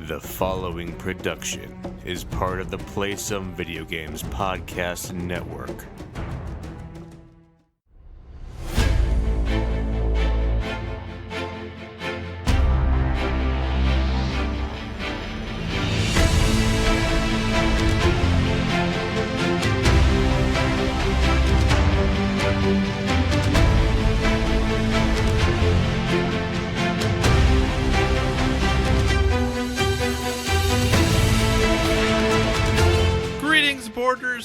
The following production is part of the Play Some Video Games podcast network.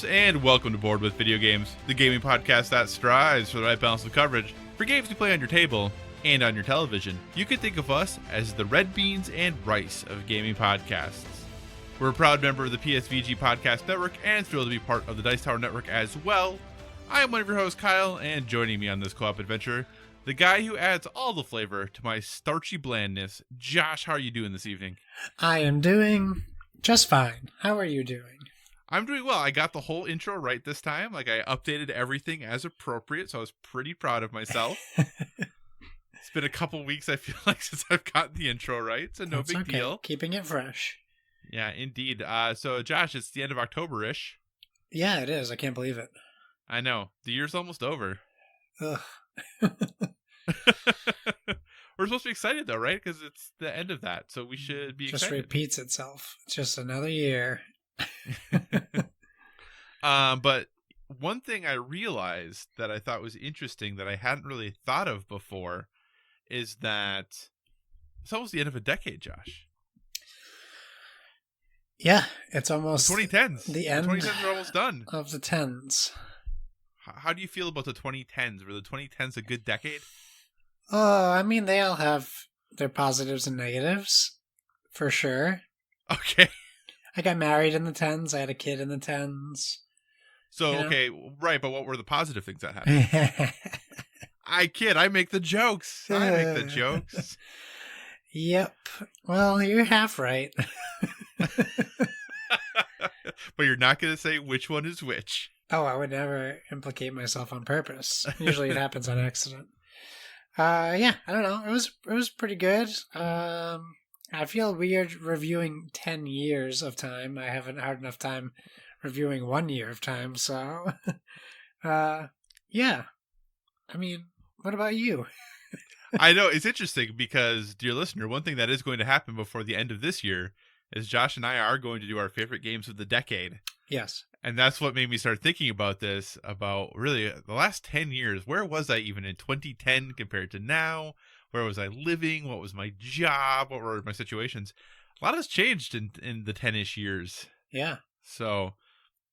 And welcome to Board with Video Games, the gaming podcast that strives for the right balance of coverage for games you play on your table and on your television. You can think of us as the red beans and rice of gaming podcasts. We're a proud member of the PSVG Podcast Network and thrilled to be part of the Dice Tower Network as well. I am one of your hosts, Kyle, and joining me on this co-op adventure, the guy who adds all the flavor to my starchy blandness. Josh, how are you doing this evening? I am doing just fine. How are you doing? I'm doing well. I got the whole intro right this time. I updated everything as appropriate, so I was pretty proud of myself. It's been a couple weeks, I feel like, since I've gotten the intro right, so no big deal. Keeping it fresh. Yeah, indeed. So, Josh, it's the end of October-ish. Yeah, it is. I can't believe it. I know. The year's almost over. Ugh. We're supposed to be excited, though, right? Because it's the end of that, so we should be excited. Just repeats itself. It's just another year. But one thing I realized that I thought was interesting that I hadn't really thought of before is that it's almost the end of a decade, Josh. Yeah, it's almost 2010s. The end. The 2010s are almost done. Of the tens. How do you feel about the 2010s? Were the 2010s a good decade? Oh, I mean, they all have their positives and negatives, for sure. Okay. I got married in the tens. I had a kid in the tens. So, okay, right, but what were the positive things that happened? I kid. I make the jokes. Yep. Well, you're half right. But you're not going to say which one is which. Oh, I would never implicate myself on purpose. Usually it happens on accident. Yeah, I don't know. It was pretty good. I feel weird reviewing 10 years of time. I haven't had enough time reviewing 1 year of time, so... yeah. I mean, what about you? I know, it's interesting because, dear listener, one thing that is going to happen before the end of this year is Josh and I are going to do our favorite games of the decade. Yes. And that's what made me start thinking about this, about really the last 10 years. Where was I even in 2010 compared to now? Where was I living? What was my job? What were my situations? A lot has changed in the 10-ish years. Yeah. So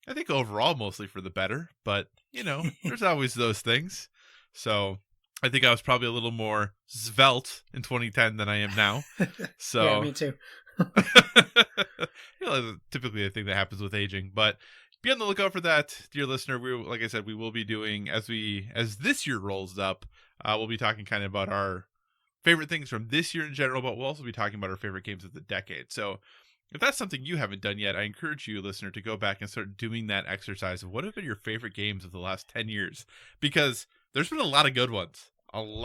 I think overall mostly for the better, but, there's always those things. So I think I was probably a little more svelte in 2010 than I am now. So yeah, me too. Typically a thing that happens with aging, but be on the lookout for that, dear listener. Like I said, we will be doing, as this year rolls up, we'll be talking kind of about our favorite things from this year in general, but we'll also be talking about our favorite games of the decade. So if that's something you haven't done yet, I encourage you, listener, to go back and start doing that exercise of what have been your favorite games of the last 10 years, because there's been a lot of good ones. And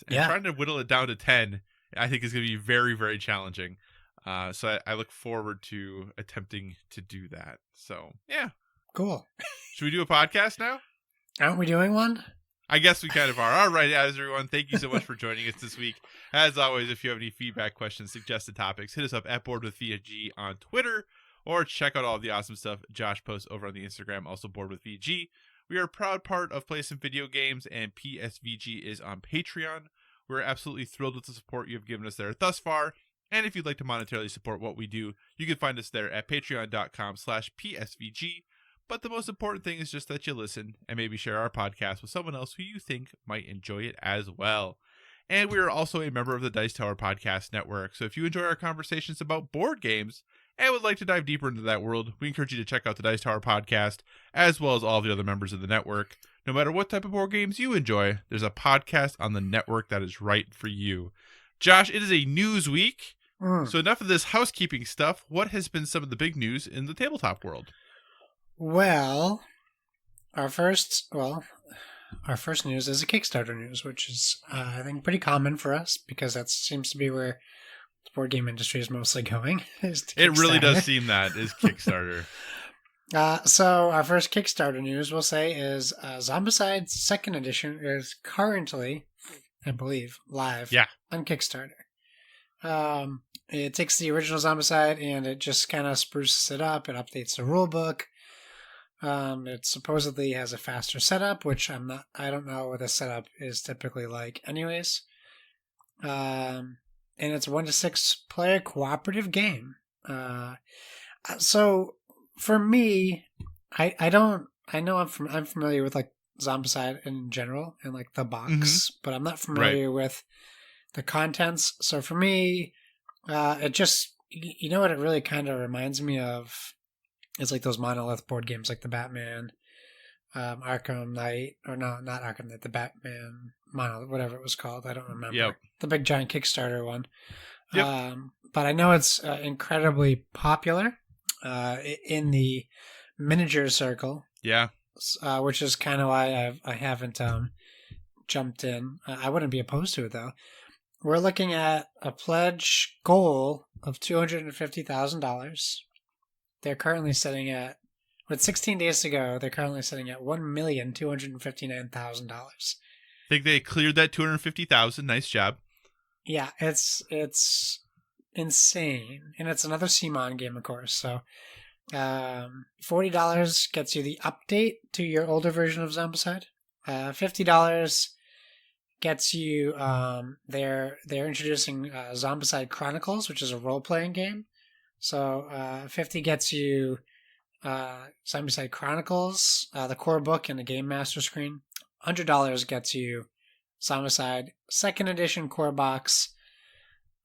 trying to whittle it down to 10, I think is going to be very, very challenging. So I look forward to attempting to do that. So, yeah. Cool. Should we do a podcast now? Aren't we doing one? I guess we kind of are. All right, everyone. Thank you so much for joining us this week. As always, if you have any feedback, questions, suggested topics, hit us up at BoardWithVG on Twitter, or check out all of the awesome stuff Josh posts over on the Instagram, also BoardWithVG. We are a proud part of Play Some Video Games, and PSVG is on Patreon. We're absolutely thrilled with the support you have given us there thus far. And if you'd like to monetarily support what we do, you can find us there at patreon.com/PSVG. But the most important thing is just that you listen and maybe share our podcast with someone else who you think might enjoy it as well. And we are also a member of the Dice Tower Podcast Network. So if you enjoy our conversations about board games and would like to dive deeper into that world, we encourage you to check out the Dice Tower Podcast, as well as all the other members of the network. No matter what type of board games you enjoy, there's a podcast on the network that is right for you. Josh, it is a news week. So enough of this housekeeping stuff. What has been some of the big news in the tabletop world? Well, our first news is a Kickstarter news, which is, I think, pretty common for us because that seems to be where board game industry is mostly going. Is to It really does Kickstarter. seem that is Kickstarter. So our first Kickstarter news, we'll say, is Zombicide 2nd Edition is currently, I believe, live on Kickstarter. It takes the original Zombicide and it just kind of spruces it up. It updates the rulebook. It supposedly has a faster setup, which I don't know what the setup is typically like anyways. And it's a 1 to 6 player cooperative game. So for me, I'm familiar with like Zombicide in general and like the box, but I'm not familiar with the contents. So for me, it just, you know what it really kind of reminds me of is like those monolith board games like the Batman, Arkham Knight, or no, not Arkham Knight, the Batman monolith, whatever it was called. I don't remember. Yep. The big giant Kickstarter one. Yep. But I know it's incredibly popular in the miniature circle. Yeah. Which is kind of why I haven't jumped in. I wouldn't be opposed to it though. We're looking at a pledge goal of $250,000. They're currently sitting at, with 16 days to go, they're currently sitting at $1,259,000. I think they cleared that $250,000. Nice job. Yeah, it's insane, and it's another CMON game, of course. So, $40 gets you the update to your older version of Zombicide. $50 gets you they're introducing Zombicide Chronicles, which is a role-playing game. So $50 gets you Zombicide Chronicles, the core book and the game master screen. $100 gets you Zombicide 2nd Edition core box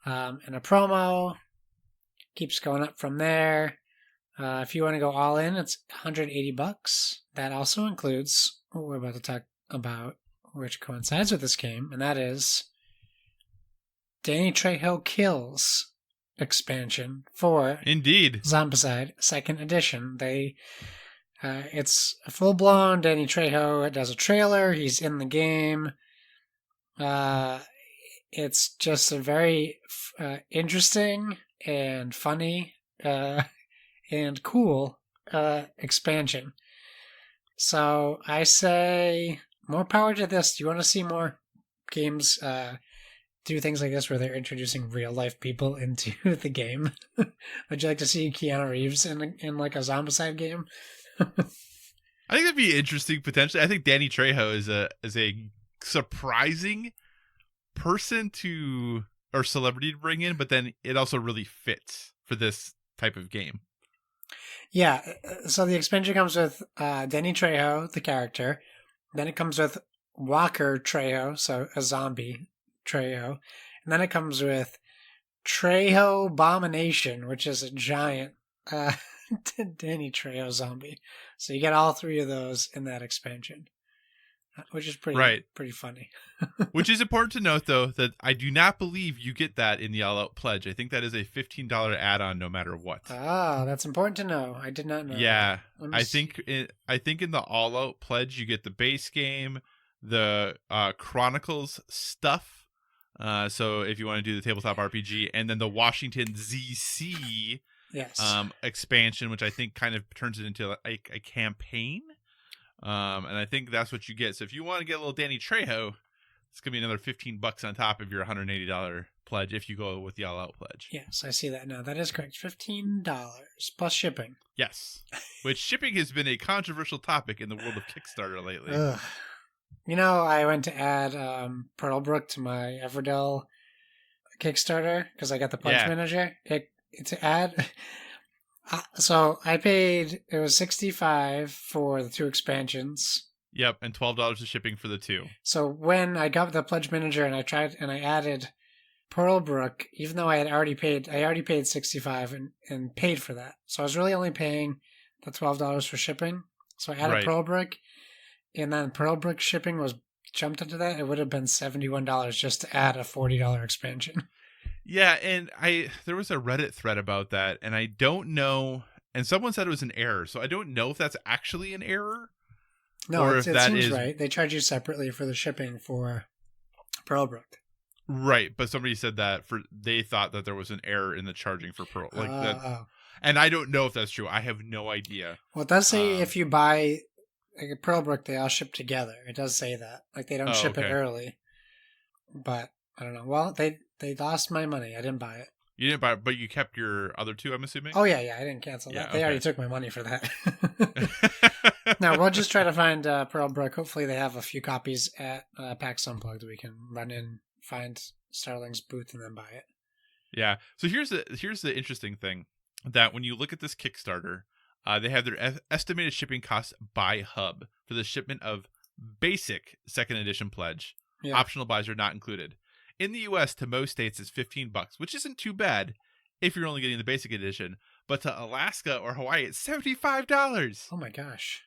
and a promo. Keeps going up from there. If you want to go all in, it's $180. That also includes what we're about to talk about, which coincides with this game, and that is Danny Trejo Kills expansion for Indeed Zombicide 2nd Edition. It's a full-blown Danny Trejo. It does a trailer. He's in the game. It's just a very interesting and funny and cool expansion. So I say more power to this. Do you want to see more games do things like this where they're introducing real life people into the game? Would you like to see Keanu Reeves in like a Zombicide game? I think that'd be interesting potentially. I think Danny Trejo is a surprising person or celebrity to bring in, but then it also really fits for this type of game. Yeah, so the expansion comes with Danny Trejo, the character. Then it comes with Walker Trejo, so a zombie Trejo. And then it comes with Trejo Abomination, which is a giant Danny Trejo zombie. So you get all three of those in that expansion, which is pretty funny. Which is important to note, though, that I do not believe you get that in the All Out Pledge. I think that is a $15 add-on no matter what. Ah, that's important to know. I did not know. Yeah, I think in the All Out Pledge you get the base game, the Chronicles stuff. So if you want to do the tabletop RPG, and then the Washington ZC expansion, which I think kind of turns it into a campaign. And I think that's what you get. So if you want to get a little Danny Trejo, it's going to be another $15 on top of your $180 pledge if you go with the All Out Pledge. Yes, I see that now. That is correct. $15 plus shipping. Yes. Which shipping has been a controversial topic in the world of Kickstarter lately. Ugh. You know, I went to add Pearlbrook to my Everdell Kickstarter because I got the pledge manager. To add... So I paid, it was $65 for the 2 expansions. Yep, and $12 of shipping for the 2. So when I got the pledge manager and I added Pearlbrook, even though I already paid $65 and paid for that. So I was really only paying the $12 for shipping. So I added Pearlbrook, and then Pearlbrook shipping was jumped into that. It would have been $71 just to add a $40 expansion. Yeah, and there was a Reddit thread about that, and I don't know, and someone said it was an error, so I don't know if that's actually an error. No, it seems right. They charge you separately for the shipping for Pearlbrook. Right, but somebody said that they thought that there was an error in the charging for Pearl, like that, Oh. and I don't know if that's true. I have no idea. Well, it does say if you buy like a Pearlbrook, they all ship together. It does say that. Like they don't ship it okay. early. But I don't know. Well, they lost my money. I didn't buy it. You didn't buy it, but you kept your other two, I'm assuming? Oh, yeah. I didn't cancel Yeah, that. They okay. already took my money for that. No, we'll just try to find Pearlbrook. Hopefully they have a few copies at PAX Unplugged. We can run in, find Starling's booth, and then buy it. Yeah. So here's the interesting thing, that when you look at this Kickstarter, they have their estimated shipping costs by hub for the shipment of basic second edition pledge. Yeah. Optional buys are not included. In the US, to most states, it's $15, which isn't too bad if you're only getting the basic edition. But to Alaska or Hawaii, it's $75. Oh my gosh.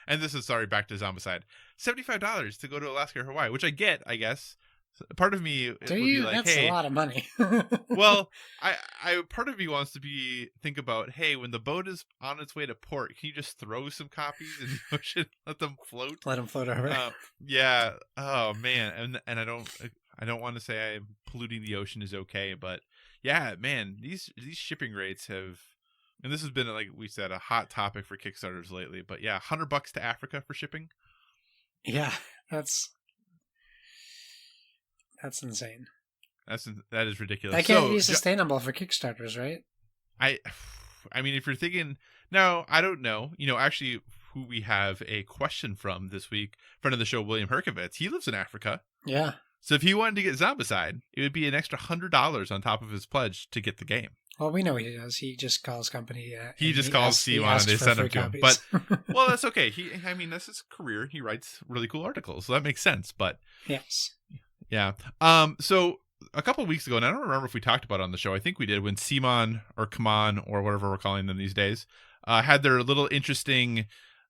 And this is, sorry, back to Zombicide. $75 to go to Alaska or Hawaii, which I get, I guess. Part of me would be like, That's hey, a lot of money. well, I part of me wants to think about, hey, when the boat is on its way to port, can you just throw some copies in the ocean, let them float? Let them float over. Yeah. Oh man, and I don't want to say I'm polluting the ocean is okay, but yeah, man, these shipping rates have, and this has been, like we said, a hot topic for Kickstarters lately. But yeah, $100 to Africa for shipping. Yeah, that's insane. That is ridiculous. That can't be sustainable for Kickstarters, right? I mean, if you're thinking, no, I don't know. Actually, who we have a question from this week, friend of the show, William Herkovitz, he lives in Africa. Yeah. So if he wanted to get Zombicide, it would be an extra $100 on top of his pledge to get the game. Well, we know he does. He just calls company. He just calls Simon and they send them to him. But well, that's okay. That's his career. He writes really cool articles, so that makes sense. But yes. Yeah. So a couple of weeks ago, and I don't remember if we talked about it on the show. I think we did, when Simon or Kaman or whatever we're calling them these days, had their little interesting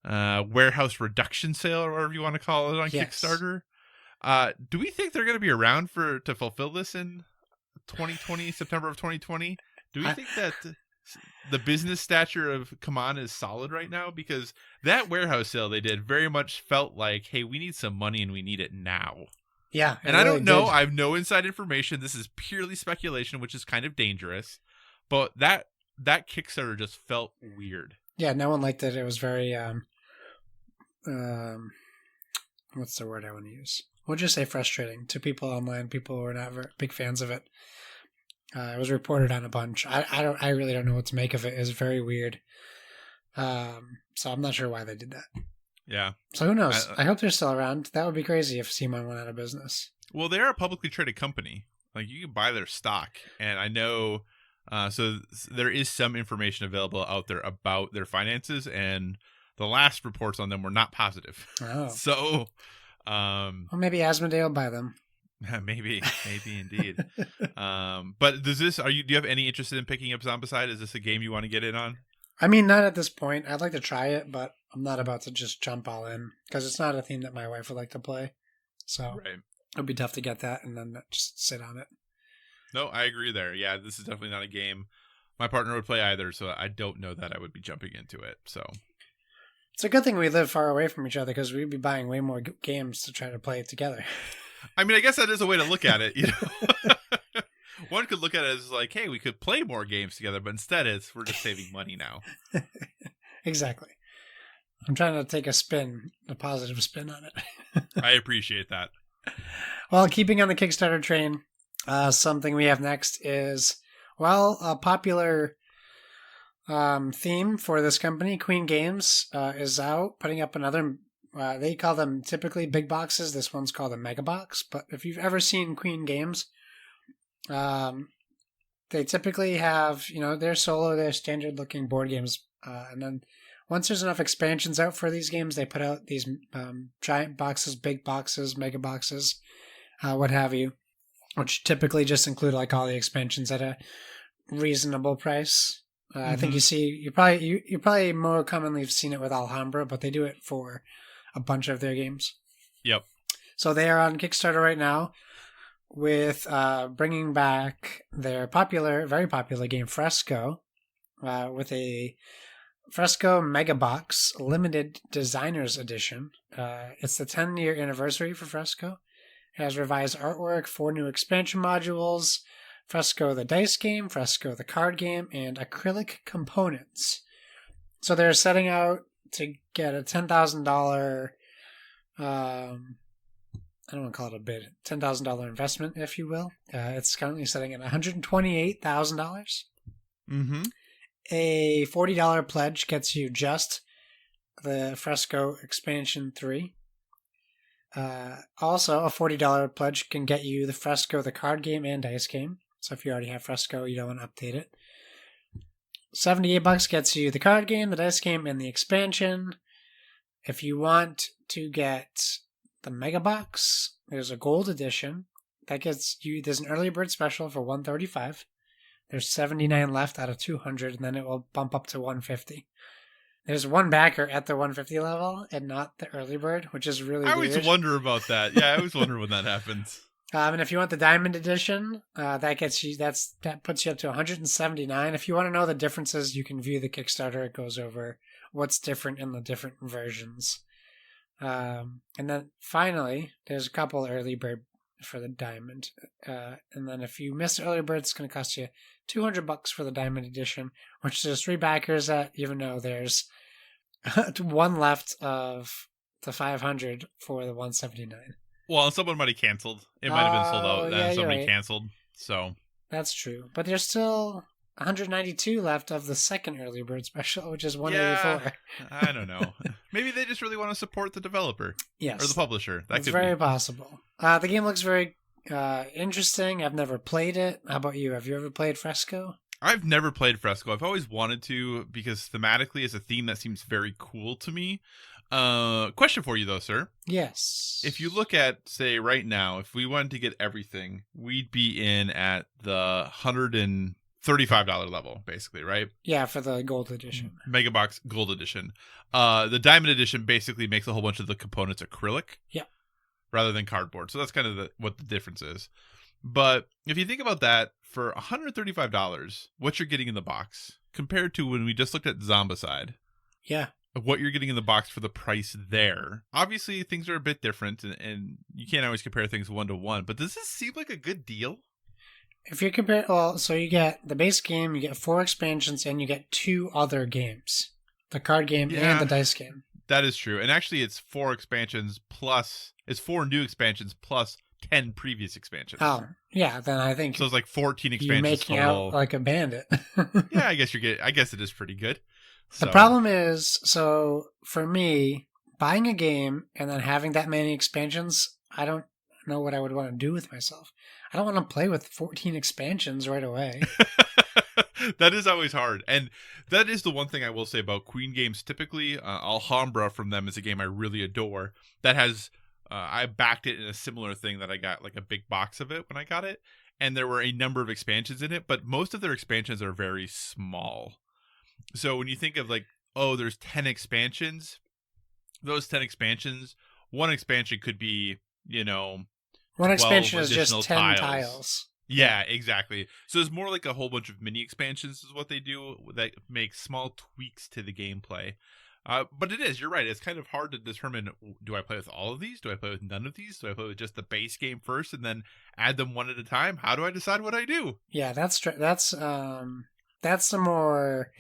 warehouse reduction sale, or whatever you want to call it, on Kickstarter. Do we think they're going to be around to fulfill this in 2020, September of 2020? Do we think that the business stature of Kaman is solid right now? Because that warehouse sale they did very much felt like, hey, we need some money and we need it now. Yeah. And I don't know. I have no inside information. This is purely speculation, which is kind of dangerous. But that Kickstarter just felt weird. Yeah, no one liked it. It was very what's the word I want to use? We'll just say frustrating to people online. People who are not big fans of it. It was reported on a bunch. I really don't know what to make of it. It's very weird. So I'm not sure why they did that. Yeah. So who knows? I hope they're still around. That would be crazy if Simon went out of business. Well, they're a publicly traded company. Like, you can buy their stock, and I know. So there is some information available out there about their finances, and the last reports on them were not positive. Oh. So, well, maybe Asmodee will buy them. maybe indeed. But do you have any interest in picking up Zombicide? Is this a game you want to get in on? I mean, not at this point. I'd like to try it, but I'm not about to just jump all in, because it's not a theme that my wife would like to play. So It'd be tough to get that and then just sit on it. No, I agree there. Yeah, this is definitely not a game my partner would play either, so I don't know that I would be jumping into it. So it's a good thing we live far away from each other, because we'd be buying way more games to try to play it together. I mean, I guess that is a way to look at it, One could look at it as like, hey, we could play more games together, but instead we're just saving money now. Exactly. I'm trying to take a positive spin on it. I appreciate that. Well, keeping on the Kickstarter train, something we have next is, a popular theme for this company, Queen Games, is out putting up another. They call them typically big boxes. This one's called a mega box. But if you've ever seen Queen Games, they typically have, they're solo, they're standard looking board games. And then once there's enough expansions out for these games, they put out these giant boxes, big boxes, mega boxes, what have you, which typically just include like all the expansions at a reasonable price. I think you probably more commonly have seen it with Alhambra, but they do it for a bunch of their games. Yep. So they are on Kickstarter right now with bringing back their very popular game Fresco, with a Fresco Mega Box Limited Designers Edition. It's the 10-year anniversary for Fresco, It has revised artwork, 4 new expansion modules, Fresco the dice game, Fresco the card game, and acrylic components. So they're setting out to get a $10,000, I don't want to call it a bid, $10,000 investment, if you will. It's currently setting at $128,000. Mm-hmm. A $40 pledge gets you just the Fresco Expansion 3. Also, a $40 pledge can get you the Fresco, the card game and dice game. So if you already have Fresco, you don't want to update it. $78 gets you the card game, the dice game, and the expansion. If you want to get the Mega Box, there's a gold edition. That gets you, there's an early bird special for $135. There's 79 left out of 200, and then it will bump up to 150. There's one backer at the 150 level and not the early bird, which is really weird. I always wonder about that. Yeah, I always wonder when that happens. And if you want the diamond edition, that gets you, that puts you up to 179. If you want to know the differences, you can view the Kickstarter. It goes over what's different in the different versions. And then finally, there's a couple early bird for the diamond. And then if you miss early bird, it's going to cost you $200 for the diamond edition, which there's 3 backers at, even though there's one left of the 500 for the 179. Well, someone might have canceled. It might have been sold out, and somebody canceled. So that's true. But there's still 192 left of the second early bird special, which is 184. Yeah, I don't know. Maybe they just really want to support the developer. Yes. Or the publisher. That it's could very be possible. The game looks very interesting. I've never played it. How about you? Have you ever played Fresco? I've never played Fresco. I've always wanted to because thematically it's a theme that seems very cool to me. Question for you though, sir. Yes. If you look at, say, right now, if we wanted to get everything, we'd be in at the $135 level, basically, right? Yeah, for the gold edition. Mega Box Gold Edition. The Diamond Edition basically makes a whole bunch of the components acrylic. Yeah. Rather than cardboard. So that's kind of what the difference is. But if you think about that, for $135, what you're getting in the box, compared to when we just looked at Zombicide. Yeah. What you're getting in the box for the price there. Obviously, things are a bit different, and you can't always compare things 1-to-1, but does this seem like a good deal? If you compare, well, so you get the base game, you get 4 expansions, and you get 2 other games. The card game and the dice game. That is true. And actually, it's 4 expansions plus, it's 4 new expansions plus 10 previous expansions. Oh, yeah, then I think so it's like 14 expansions you're making total. out like a bandit. Yeah, I guess it is pretty good. The problem is, so for me, buying a game and then having that many expansions, I don't know what I would want to do with myself. I don't want to play with 14 expansions right away. That is always hard. And that is the one thing I will say about Queen games. Typically, Alhambra from them is a game I really adore. That has, I backed it in a similar thing that I got like a big box of it when I got it. And there were a number of expansions in it, but most of their expansions are very small. So when you think of like, oh, there's 10 expansions, those 10 expansions, one expansion could be, one expansion is just 10 tiles. Yeah, exactly. So it's more like a whole bunch of mini expansions is what they do that make small tweaks to the gameplay. But it is, you're right. It's kind of hard to determine, do I play with all of these? Do I play with none of these? Do I play with just the base game first and then add them one at a time? How do I decide what I do? Yeah, that's the more,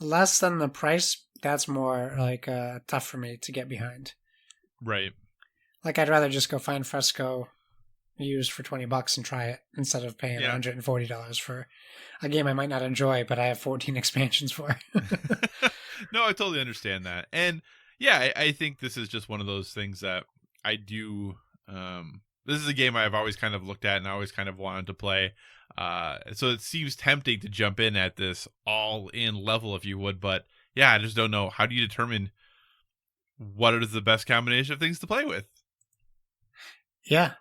less than the price, that's more like tough for me to get behind. Right. Like I'd rather just go find Fresco used for $20 and try it instead of paying $140 for a game I might not enjoy, but I have 14 expansions for. No, I totally understand that. And yeah, I think this is just one of those things that I do. This is a game I've always kind of looked at and I always kind of wanted to play. So it seems tempting to jump in at this all-in level, if you would. But yeah, I just don't know. How do you determine what is the best combination of things to play with? Yeah.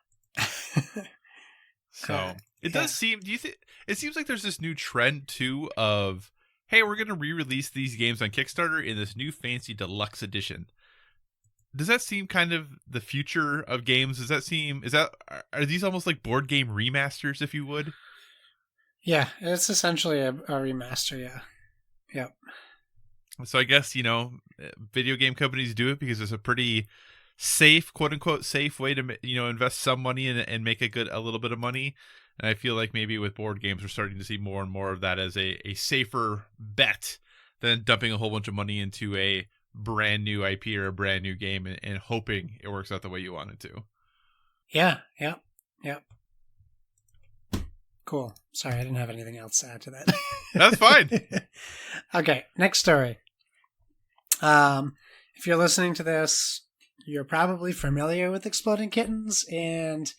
So it does seem. Do you think it seems like there's this new trend too of, hey, we're going to re-release these games on Kickstarter in this new fancy deluxe edition. Does that seem kind of the future of games? Are these almost like board game remasters, if you would? Yeah, it's essentially a remaster. Yeah. Yep. So I guess, video game companies do it because it's a pretty safe, quote unquote, safe way to invest some money and make a little bit of money. And I feel like maybe with board games, we're starting to see more and more of that as a safer bet than dumping a whole bunch of money into a brand new IP or a brand new game and hoping it works out the way you want it to. Yeah. Cool. Sorry, I didn't have anything else to add to that. That's fine. Okay, next story. If you're listening to this, you're probably familiar with Exploding Kittens, and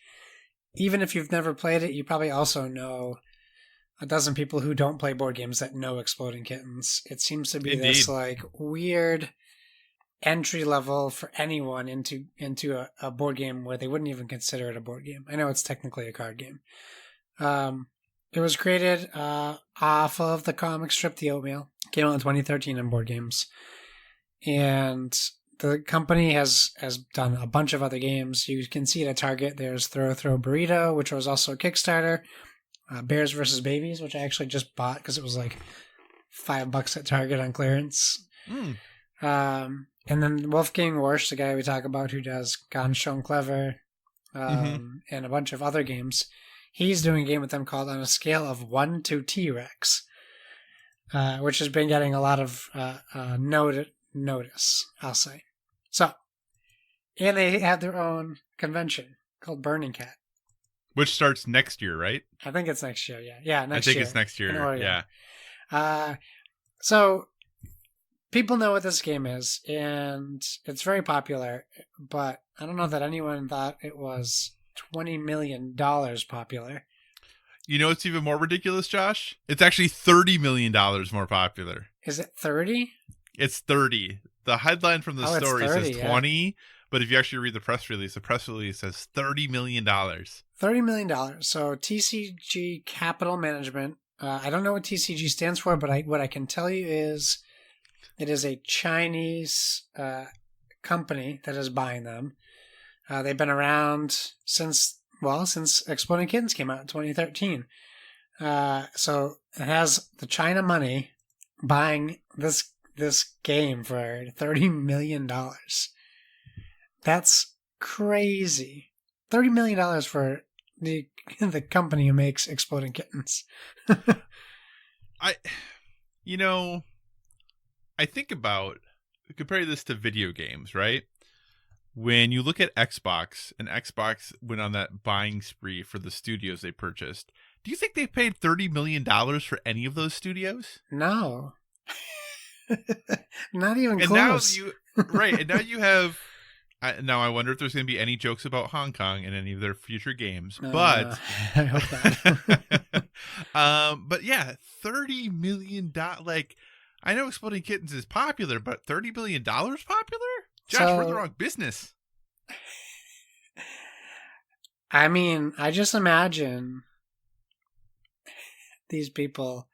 even if you've never played it, you probably also know a dozen people who don't play board games that know Exploding Kittens. It seems to be this like weird entry level for anyone into a board game where they wouldn't even consider it a board game. I know it's technically a card game. It was created off of the comic strip The Oatmeal. Came out in 2013 in board games. And the company has done a bunch of other games. You can see it at Target. There's Throw Burrito, which was also a Kickstarter. Bears vs. Babies, which I actually just bought because it was like $5 at Target on clearance. And then Wolfgang Warsch, the guy we talk about who does Ganz Schön Clever and a bunch of other games, he's doing a game with them called On a Scale of 1 to T-Rex, which has been getting a lot of notice, I'll say. So, and they have their own convention called Burning Cat. Which starts next year, right? I think it's next year, yeah. Yeah, next year. I think it's next year, yeah. So, people know what this game is, and it's very popular, but I don't know that anyone thought it was $20 million popular. You know what's even more ridiculous, Josh? It's actually $30 million more popular. Is it 30? It's 30. The headline from the story 30, says 20, but if you actually read the press release says $30 million. $30 million. So TCG Capital Management. I don't know what TCG stands for, but what I can tell you is it is a Chinese company that is buying them. They've been around since Exploding Kittens came out in 2013. So it has the China money buying this game for $30 million. That's crazy. $30 million for the company who makes Exploding Kittens. I think about, compare this to video games, right? When you look at Xbox, and Xbox went on that buying spree for the studios they purchased, do you think they paid $30 million for any of those studios? No. Not even and close. And now you have... Now I wonder if there's going to be any jokes about Hong Kong in any of their future games, but I hope not. but yeah, $30 million. Like, I know Exploding Kittens is popular, but $30 million popular? Josh, we're in the wrong business. I mean, I just imagine these people,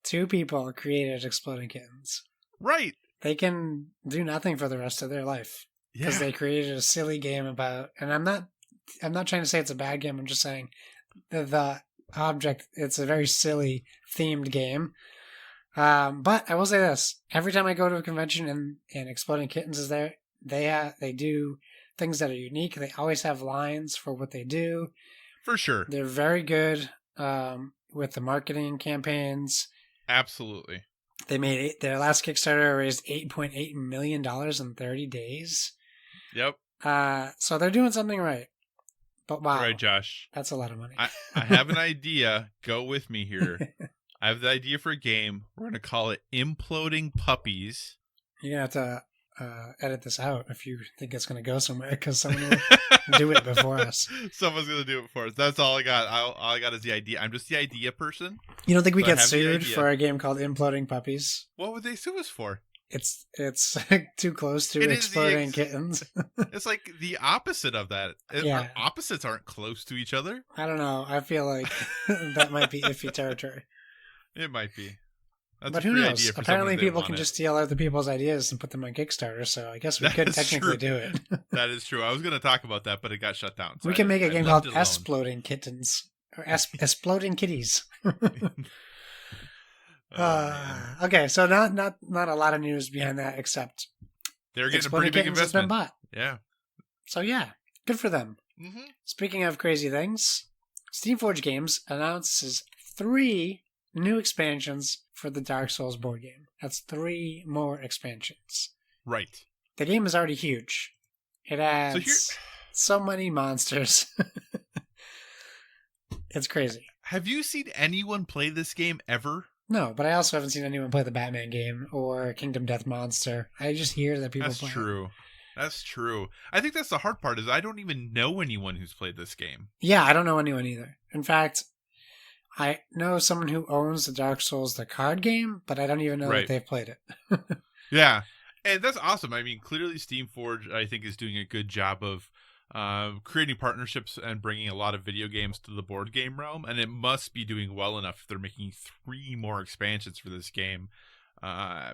two people created Exploding Kittens. Right. They can do nothing for the rest of their life. Because they created a silly game about, and I'm not trying to say it's a bad game. I'm just saying the object. It's a very silly themed game. But I will say this: every time I go to a convention and Exploding Kittens is there, they do things that are unique. They always have lines for what they do. For sure, they're very good with the marketing campaigns. Absolutely. They made their last Kickstarter raised $8.8 million in 30 days. Yep. So they're doing something right. But wow. All right, Josh. That's a lot of money. I have an idea. Go with me here. I have the idea for a game. We're going to call it Imploding Puppies. You're going to have to edit this out if you think it's going to go somewhere, because someone will do it before us. Someone's going to do it before us. That's all I got. All I got is the idea. I'm just the idea person. You don't think we get sued for a game called Imploding Puppies? What would they sue us for? It's too close to Exploding Kittens. It's like the opposite of that. Yeah. Opposites aren't close to each other. I don't know. I feel like that might be iffy territory. It might be. That's but who knows? Apparently people can just steal other people's ideas and put them on Kickstarter, so I guess we could technically do it. That is true. I was going to talk about that, but it got shut down. So we can make a game called Exploding Kittens. Or Exploding Kitties. Okay, so not a lot of news behind that, except they're getting a pretty big investment. Been bought. Yeah. So yeah, good for them. Mm-hmm. Speaking of crazy things, Steamforge Games announces 3 new expansions for the Dark Souls board game. That's 3 more expansions. Right. The game is already huge. It adds so many monsters. It's crazy. Have you seen anyone play this game ever? No, but I also haven't seen anyone play the Batman game or Kingdom Death Monster. I just hear that people play. That's true. That's true. I think that's the hard part is I don't even know anyone who's played this game. Yeah, I don't know anyone either. In fact, I know someone who owns the Dark Souls, the card game, but I don't even know that they've played it. Yeah. And that's awesome. I mean, clearly Steamforge, I think, is doing a good job of creating partnerships and bringing a lot of video games to the board game realm. And it must be doing well enough if they're making 3 more expansions for this game.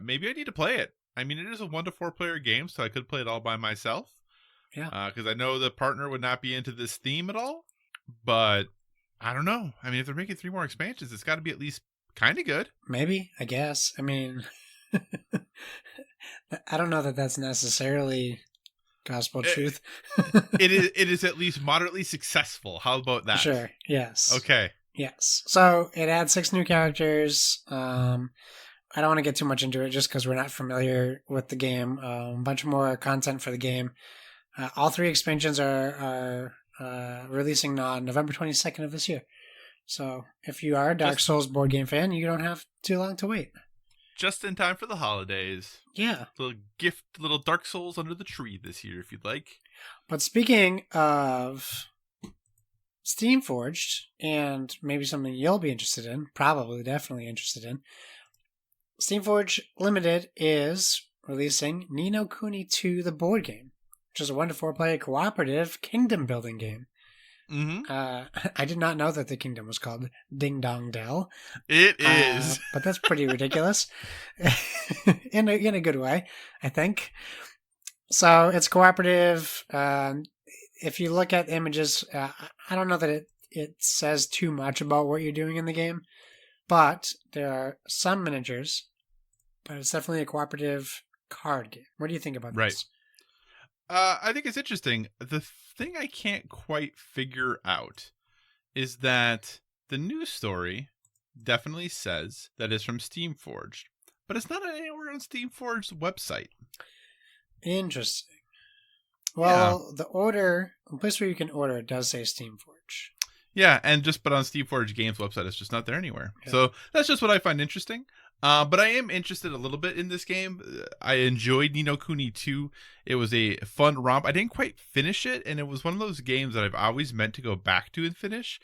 Maybe I need to play it. I mean, it is a 1 to 4 player game, so I could play it all by myself. Yeah. Because I know the partner would not be into this theme at all. But I don't know. I mean, if they're making 3 more expansions, it's got to be at least kind of good. Maybe, I guess. I mean, I don't know that that's necessarily gospel truth. It is at least moderately successful. How about that? Sure. Yes. Okay. Yes. So it adds 6 new characters. I don't want to get too much into it just because we're not familiar with the game. A bunch more content for the game. All 3 expansions are releasing on November 22nd of this year. So if you are a Dark Souls board game fan, you don't have too long to wait. Just in time for the holidays. Yeah. Little Dark Souls under the tree this year, if you'd like. But speaking of Steamforged, and maybe something you'll be interested in, probably definitely interested in, Steamforge Limited is releasing Ni no Kuni 2, the board game, which is a 1 to 4 player cooperative kingdom building game. Mm-hmm. I did not know that the kingdom was called Ding Dong Dell. It is. But that's pretty ridiculous. in a good way, I think. So it's cooperative. If you look at images, I don't know that it says too much about what you're doing in the game. But there are some miniatures, but it's definitely a cooperative card game. What do you think about this? I think it's interesting. The thing I can't quite figure out is that the news story definitely says that it's from Steamforged, but it's not anywhere on Steamforged's website. Interesting. Well, the place where you can order it does say Steamforge. Yeah, but on Steamforge Games website, it's just not there anywhere. Yeah. So that's just what I find interesting. But I am interested a little bit in this game. I enjoyed Ni no Kuni 2. It was a fun romp. I didn't quite finish it, and it was one of those games that I've always meant to go back to and finish.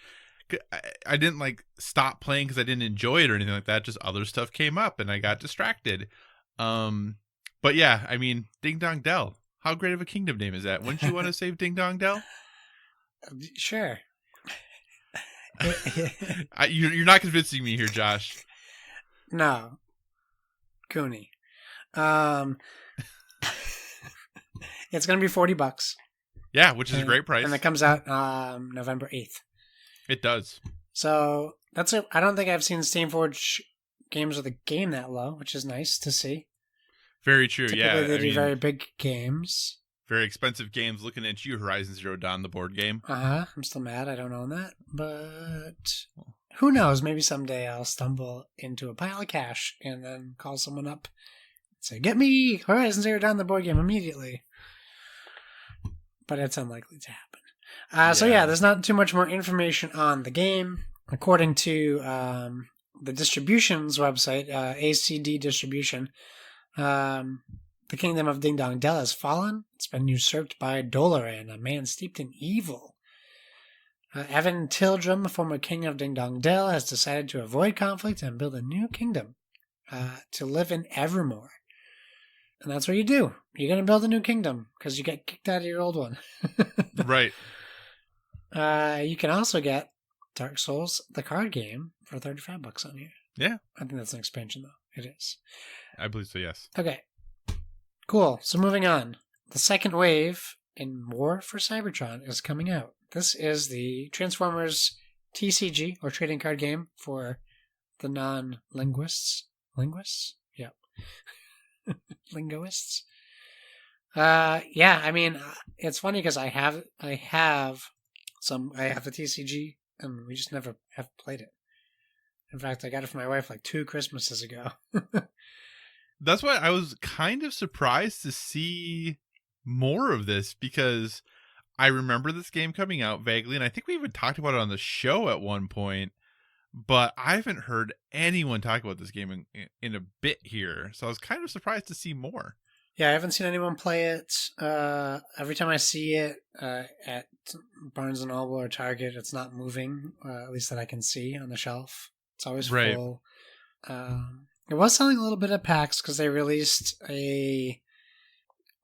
I didn't stop playing because I didn't enjoy it or anything like that. Just other stuff came up, and I got distracted. But yeah, I mean, Ding Dong Dell. How great of a kingdom name is that? Wouldn't you want to save Ding Dong Dell? Sure. You're not convincing me here, Josh. No. Cooney. It's going to be $40. Yeah, which is a great price. And it comes out November 8th. It does. So that's it. I don't think I've seen Steamforge games with a game that low, which is nice to see. Very true. Typically, they do very big games. Very expensive games. Looking at you, Horizon Zero Dawn, the board game. I'm still mad I don't own that, but who knows? Maybe someday I'll stumble into a pile of cash and then call someone up and say, "Get me Horizon Zero Dawn, the board game, immediately." But it's unlikely to happen. So there's not too much more information on the game. According to the distribution's website, ACD Distribution, the kingdom of Ding Dong Dell has fallen. It's been usurped by Doloran, a man steeped in evil. Evan Tildrum, the former king of Ding Dong Dell, has decided to avoid conflict and build a new kingdom to live in evermore. And that's what you do. You're going to build a new kingdom because you get kicked out of your old one. Right. You can also get Dark Souls, the card game, for $35 on here. Yeah. I think that's an expansion, though. It is. I believe so, yes. Okay. Cool. So moving on. The second wave in War for Cybertron is coming out. This is the Transformers TCG, or trading card game, for the non-linguists. Linguists? Yeah. Linguists. Yeah, I mean, it's funny because I have the TCG, and we just never have played it. In fact, I got it for my wife like 2 Christmases ago. That's why I was kind of surprised to see more of this, because I remember this game coming out vaguely, and I think we even talked about it on the show at one point, but I haven't heard anyone talk about this game in a bit here. So I was kind of surprised to see more. Yeah, I haven't seen anyone play it. Every time I see it at Barnes & Noble or Target, it's not moving, at least that I can see on the shelf. It's always full. It was selling a little bit at PAX because they released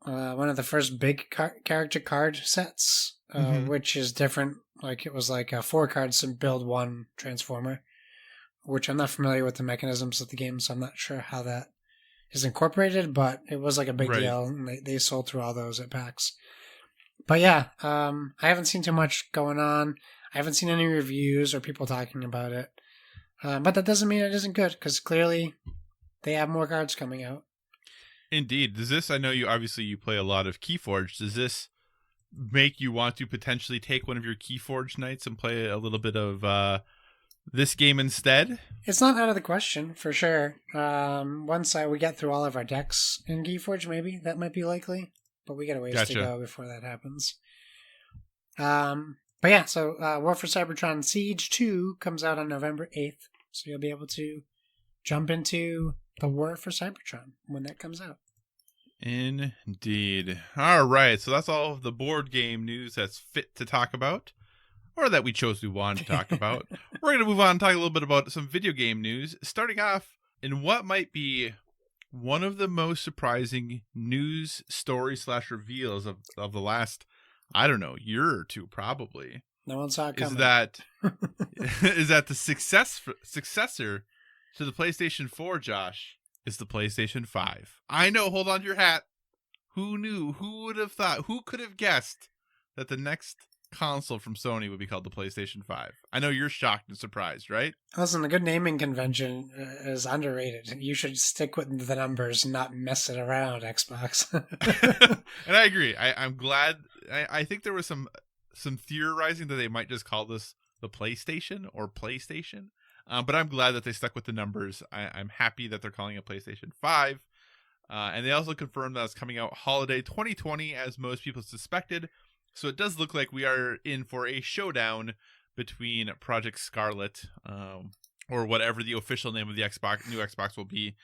one of the first big character card sets, which is different. Like it was like 4 cards to build one Transformer, which I'm not familiar with the mechanisms of the game, so I'm not sure how that is incorporated, but it was like a big deal, and they sold through all those at PAX. But yeah, I haven't seen too much going on. I haven't seen any reviews or people talking about it. But that doesn't mean it isn't good, because clearly they have more cards coming out. Indeed. Does this, I know you play a lot of Keyforge, does this make you want to potentially take one of your Keyforge nights and play a little bit of this game instead? It's not out of the question, for sure. Once we get through all of our decks in Keyforge, maybe, that might be likely. But we got a ways to go before that happens. But yeah, so War for Cybertron Siege 2 comes out on November 8th. So you'll be able to jump into the War for Cybertron when that comes out. Indeed. All right, so that's all of the board game news that's fit to talk about, or that we chose we wanted to talk about. We're going to move on and talk a little bit about some video game news, starting off in what might be one of the most surprising news stories / reveals of the last, I don't know, year or two probably. No one saw it coming. Is that the successor to the PlayStation 4, Josh, is the PlayStation 5. I know, hold on to your hat. Who knew? Who would have thought? Who could have guessed that the next console from Sony would be called the PlayStation 5? I know you're shocked and surprised, right? Listen, a good naming convention is underrated. You should stick with the numbers and not mess it around, Xbox. And I agree. I'm glad. I think there was some theorizing that they might just call this the PlayStation or PlayStation. But I'm glad that they stuck with the numbers. I'm happy that they're calling it PlayStation 5. And they also confirmed that it's coming out holiday 2020, as most people suspected. So it does look like we are in for a showdown between Project Scarlet, or whatever the official name of the new Xbox will be,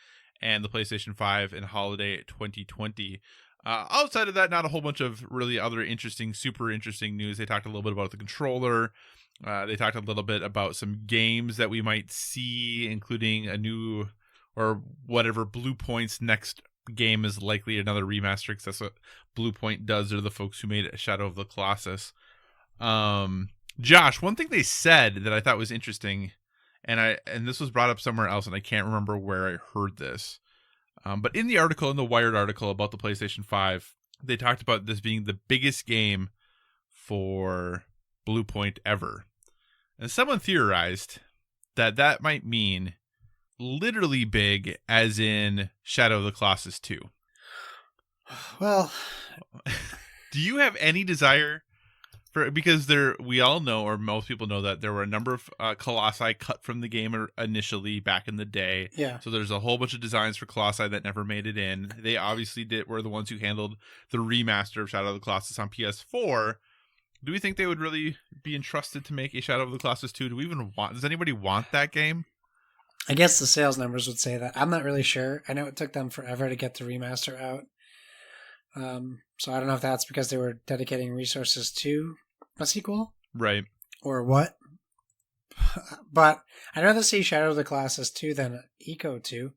and the PlayStation 5 in holiday 2020. Outside of that, not a whole bunch of really other super interesting news. They talked a little bit about the controller. They talked a little bit about some games that we might see, including a new, or whatever, Blue Point's next game is likely another remaster, because that's what Blue Point does. They're the folks who made Shadow of the Colossus. Josh, one thing they said that I thought was interesting, and this was brought up somewhere else, and I can't remember where I heard this. But in the Wired article about the PlayStation 5, they talked about this being the biggest game for Blue Point ever. And someone theorized that might mean literally big, as in Shadow of the Colossus 2. Well, do you have any desire for, because we all know, or most people know, that there were a number of Colossi cut from the game initially back in the day. Yeah. So there's a whole bunch of designs for Colossi that never made it in. They obviously were the ones who handled the remaster of Shadow of the Colossus on PS4. Do we think they would really be entrusted to make a Shadow of the Colossus 2? Does anybody want that game? I guess the sales numbers would say that. I'm not really sure. I know it took them forever to get the remaster out. So I don't know if that's because they were dedicating resources to a sequel. Right. Or what. But I'd rather see Shadow of the Colossus 2 than Eco 2.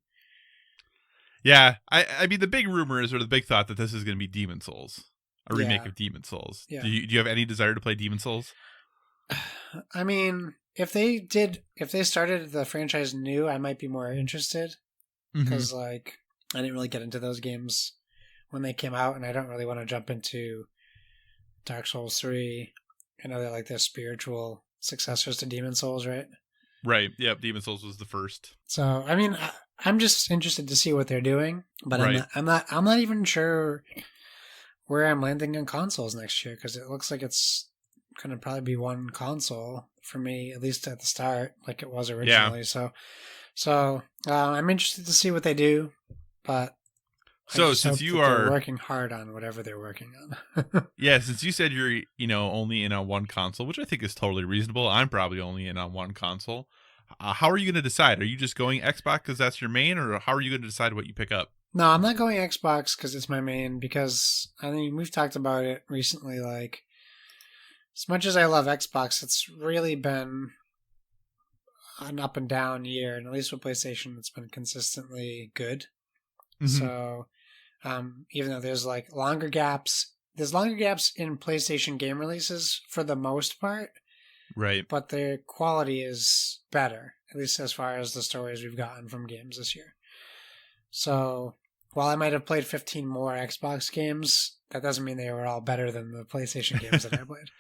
Yeah. I mean, the big rumor is, or the big thought, that this is going to be Demon Souls. A remake of Demon Souls. Yeah. Do you have any desire to play Demon Souls? I mean, if they started the franchise new, I might be more interested. Because, I didn't really get into those games when they came out, and I don't really want to jump into Dark Souls 3. I know they're like the spiritual successors to Demon Souls, right? Right. Yep. Demon Souls was the first. So, I mean, I'm just interested to see what they're doing, but right. I'm not even sure where I'm landing on consoles next year, because it looks like it's going to probably be one console for me, at least at the start, like it was originally. So I'm interested to see what they do, but I So just since hope you that they're are working hard on whatever they're working on. Yeah, since you said you're, only in on one console, which I think is totally reasonable. I'm probably only in on one console. How are you going to decide? Are you just going Xbox because that's your main, or how are you going to decide what you pick up? No, I'm not going Xbox because it's my main, because I mean, we've talked about it recently. Like, as much as I love Xbox, it's really been an up and down year, and at least with PlayStation, it's been consistently good. Mm-hmm. So, even though there's longer gaps in PlayStation game releases for the most part, Right. but the quality is better, at least as far as the stories we've gotten from games this year. So, while I might have played 15 more Xbox games, that doesn't mean they were all better than the PlayStation games that I played.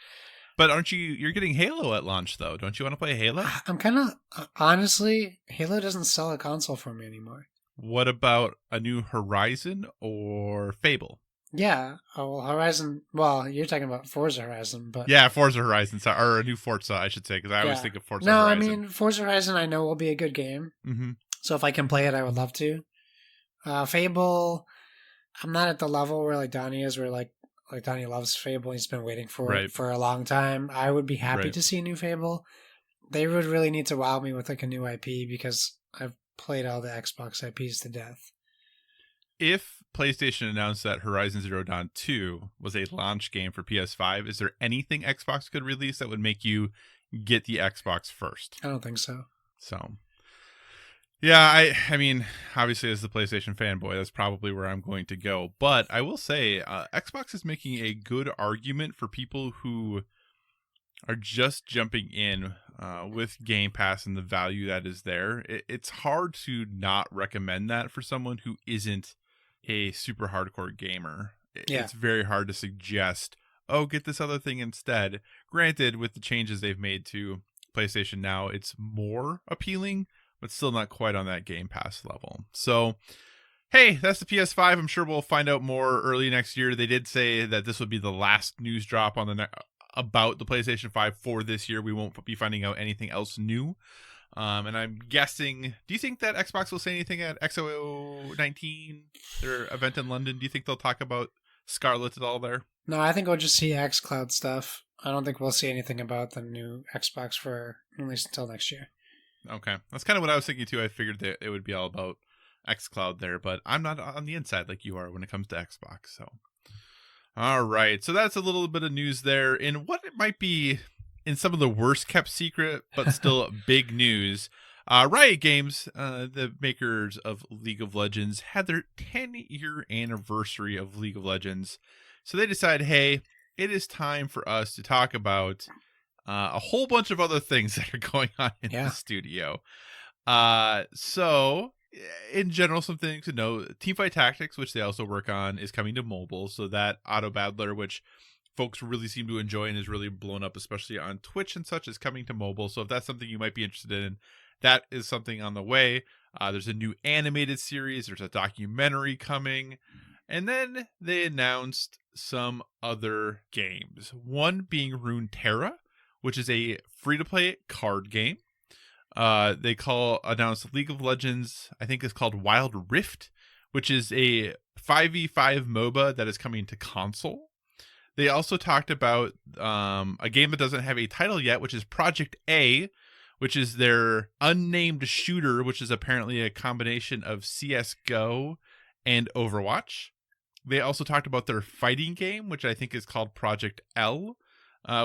But you're getting Halo at launch, though. Don't you want to play Halo? I'm kind of, honestly, Halo doesn't sell a console for me anymore. What about a new Horizon or Fable? Yeah. Oh, well, Horizon, well, you're talking about Forza Horizon, but... Yeah, Forza Horizon, or a new Forza, I should say, because I always think of Forza Horizon. No, I mean, Forza Horizon I know will be a good game. Mm-hmm. So if I can play it, I would love to. Fable, I'm not at the level where Donnie is, where Donnie loves Fable. He's been waiting for it for a long time. I would be happy to see a new Fable. They would really need to wow me with a new IP, because I've played all the Xbox IPs to death. If PlayStation announced that Horizon Zero Dawn 2 was a launch game for PS5, is there anything Xbox could release that would make you get the Xbox first? I don't think so. So, yeah, I mean, obviously as the PlayStation fanboy, that's probably where I'm going to go. But I will say, Xbox is making a good argument for people who are just jumping in with Game Pass and the value that is there. It's hard to not recommend that for someone who isn't a super hardcore gamer. It's very hard to suggest, oh, get this other thing instead. Granted, with the changes they've made to PlayStation Now, it's more appealing, but still not quite on that Game Pass level. So, hey, that's the PS5. I'm sure we'll find out more early next year. They did say that this would be the last news drop on about the PlayStation 5 for this year. We won't be finding out anything else new. And I'm guessing, do you think that Xbox will say anything at XO19, their event in London? Do you think they'll talk about Scarlet at all there? No, I think we'll just see xCloud stuff. I don't think we'll see anything about the new Xbox for at least until next year. Okay. That's kind of what I was thinking too. I figured that it would be all about xCloud there, but I'm not on the inside like you are when it comes to Xbox. So, all right. So that's a little bit of news there. In what it might be in some of the worst kept secret, but still big news. Riot Games, the makers of League of Legends, had their 10-year anniversary of League of Legends. So they decided, hey, it is time for us to talk about a whole bunch of other things that are going on in the studio. So, in general, some things to know. Teamfight Tactics, which they also work on, is coming to mobile. So that auto battler, which folks really seem to enjoy and is really blown up, especially on Twitch and such, is coming to mobile. So if that's something you might be interested in, that is something on the way. There's a new animated series. There's a documentary coming. And then they announced some other games. One being Runeterra, which is a free-to-play card game. They announced League of Legends, I think it's called Wild Rift, which is a 5v5 MOBA that is coming to console. They also talked about a game that doesn't have a title yet, which is Project A, which is their unnamed shooter, which is apparently a combination of CSGO and Overwatch. They also talked about their fighting game, which I think is called Project L,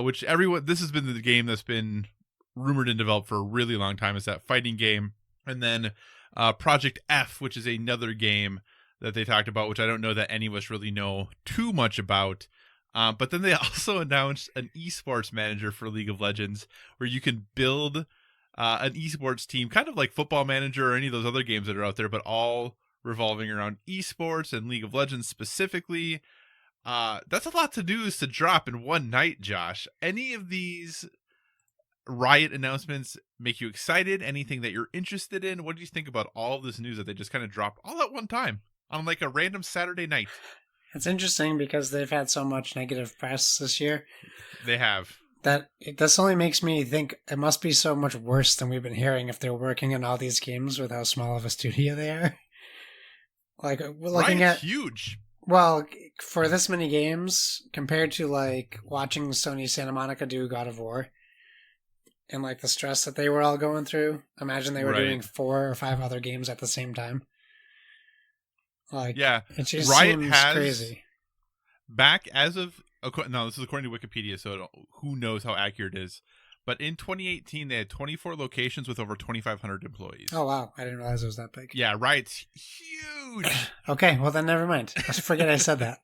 which this has been the game that's been rumored and developed for a really long time, is that fighting game. And then Project F, which is another game that they talked about, which I don't know that any of us really know too much about. But then they also announced an esports manager for League of Legends, where you can build an esports team, kind of like Football Manager or any of those other games that are out there, but all revolving around esports and League of Legends specifically. That's a lot to news to drop in one night, Josh. Any of these Riot announcements make you excited? Anything that you're interested in? What do you think about all of this news that they just kind of dropped all at one time on like a random Saturday night? It's interesting because they've had so much negative press this year They have. that this only makes me think it must be so much worse than we've been hearing if they're working on all these games with how small of a studio they are. Like, we're looking Riot's at... huge. Well, for this many games, compared to, like, watching Sony Santa Monica do God of War, and, like, the stress that they were all going through, imagine they were doing 4 or 5 other games at the same time. Like, yeah, it just Riot seems has crazy. back as of no, this is according to Wikipedia, so who knows how accurate it is. But in 2018, they had 24 locations with over 2,500 employees. Oh, wow. I didn't realize it was that big. Yeah, Riot's huge. Okay, well then never mind. I forget I said that.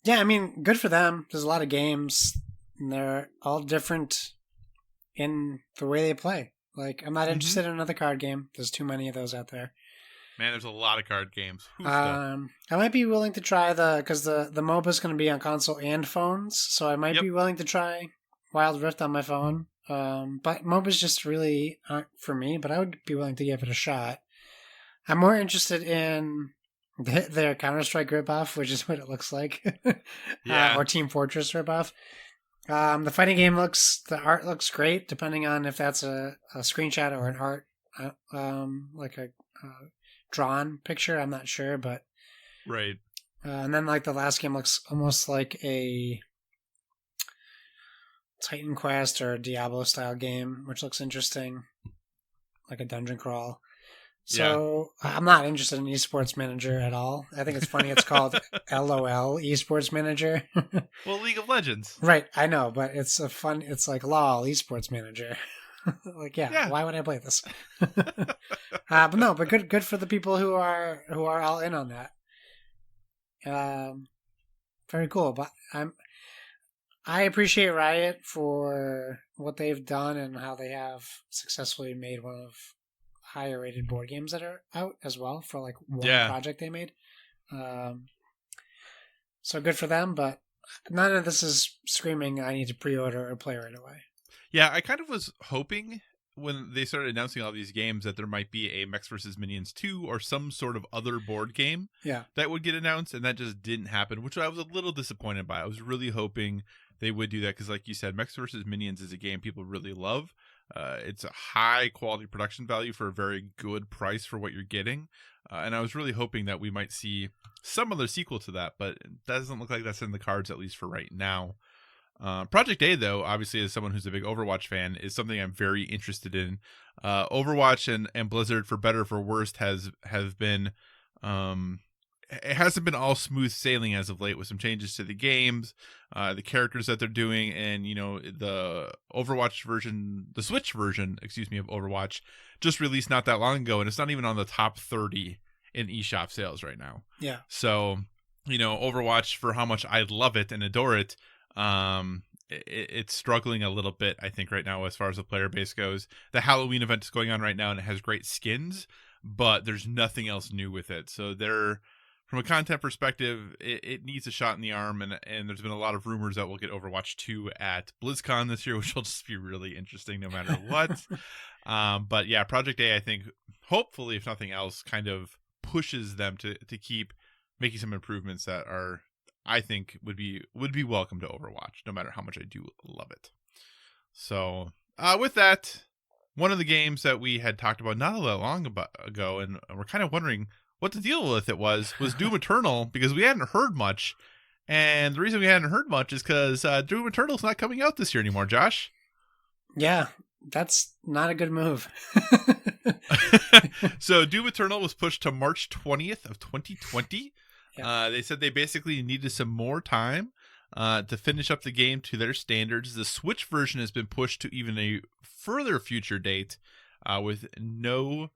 Yeah, I mean, good for them. There's a lot of games, and they're all different in the way they play. Like, I'm not interested in another card game. There's too many of those out there. Man, there's a lot of card games. I might be willing to try because the MOBA's going to be on console and phones, so I might be willing to try Wild Rift on my phone. But MOBAs just really aren't for me, but I would be willing to give it a shot. I'm more interested in their Counter-Strike ripoff, which is what it looks like. Or Team Fortress ripoff. The fighting game the art looks great, depending on if that's a screenshot or an art, like a drawn picture. I'm not sure, but right. And then like the last game looks almost like a Titan Quest or Diablo style game, which looks interesting, like a dungeon crawl. So I'm not interested in Esports Manager at all. I think it's funny it's called LOL Esports Manager. Well, League of Legends. Right, I know, but it's it's like LOL Esports Manager. Like, yeah, why would I play this? But good for the people who are all in on that. Very cool. But I appreciate Riot for what they've done and how they have successfully made one of higher rated board games that are out as well for like one project they made. So good for them, but none of this is screaming I need to pre-order or play right away. Yeah, I kind of was hoping when they started announcing all these games that there might be a Mechs vs. Minions 2 or some sort of other board game that would get announced, and that just didn't happen, which I was a little disappointed by. I was really hoping they would do that because, like you said, Mechs vs. Minions is a game people really love. It's a high quality production value for a very good price for what you're getting. And I was really hoping that we might see some other sequel to that, but it doesn't look like that's in the cards, at least for right now. Project A, though, obviously as someone who's a big Overwatch fan, is something I'm very interested in. Overwatch and Blizzard, for better or for worse, have been it hasn't been all smooth sailing as of late with some changes to the games, the characters that they're doing, and the Switch version, of Overwatch just released not that long ago, and it's not even on the top 30 in eShop sales right now. Yeah. So, Overwatch, for how much I love it and adore it, it's struggling a little bit, I think, right now as far as the player base goes. The Halloween event is going on right now, and it has great skins, but there's nothing else new with it. So from a content perspective, it needs a shot in the arm, and there's been a lot of rumors that we'll get Overwatch 2 at BlizzCon this year, which will just be really interesting no matter what. But yeah, Project A, I think, hopefully, if nothing else, kind of pushes them to keep making some improvements that are, I think, would be welcome to Overwatch, no matter how much I do love it. So with that, one of the games that we had talked about not that long ago, and we're kind of wondering what the deal with it was Doom Eternal, because we hadn't heard much. And the reason we hadn't heard much is because Doom Eternal's not coming out this year anymore, Josh. Yeah, that's not a good move. So Doom Eternal was pushed to March 20th of 2020. Yeah. They said they basically needed some more time to finish up the game to their standards. The Switch version has been pushed to even a further future date with no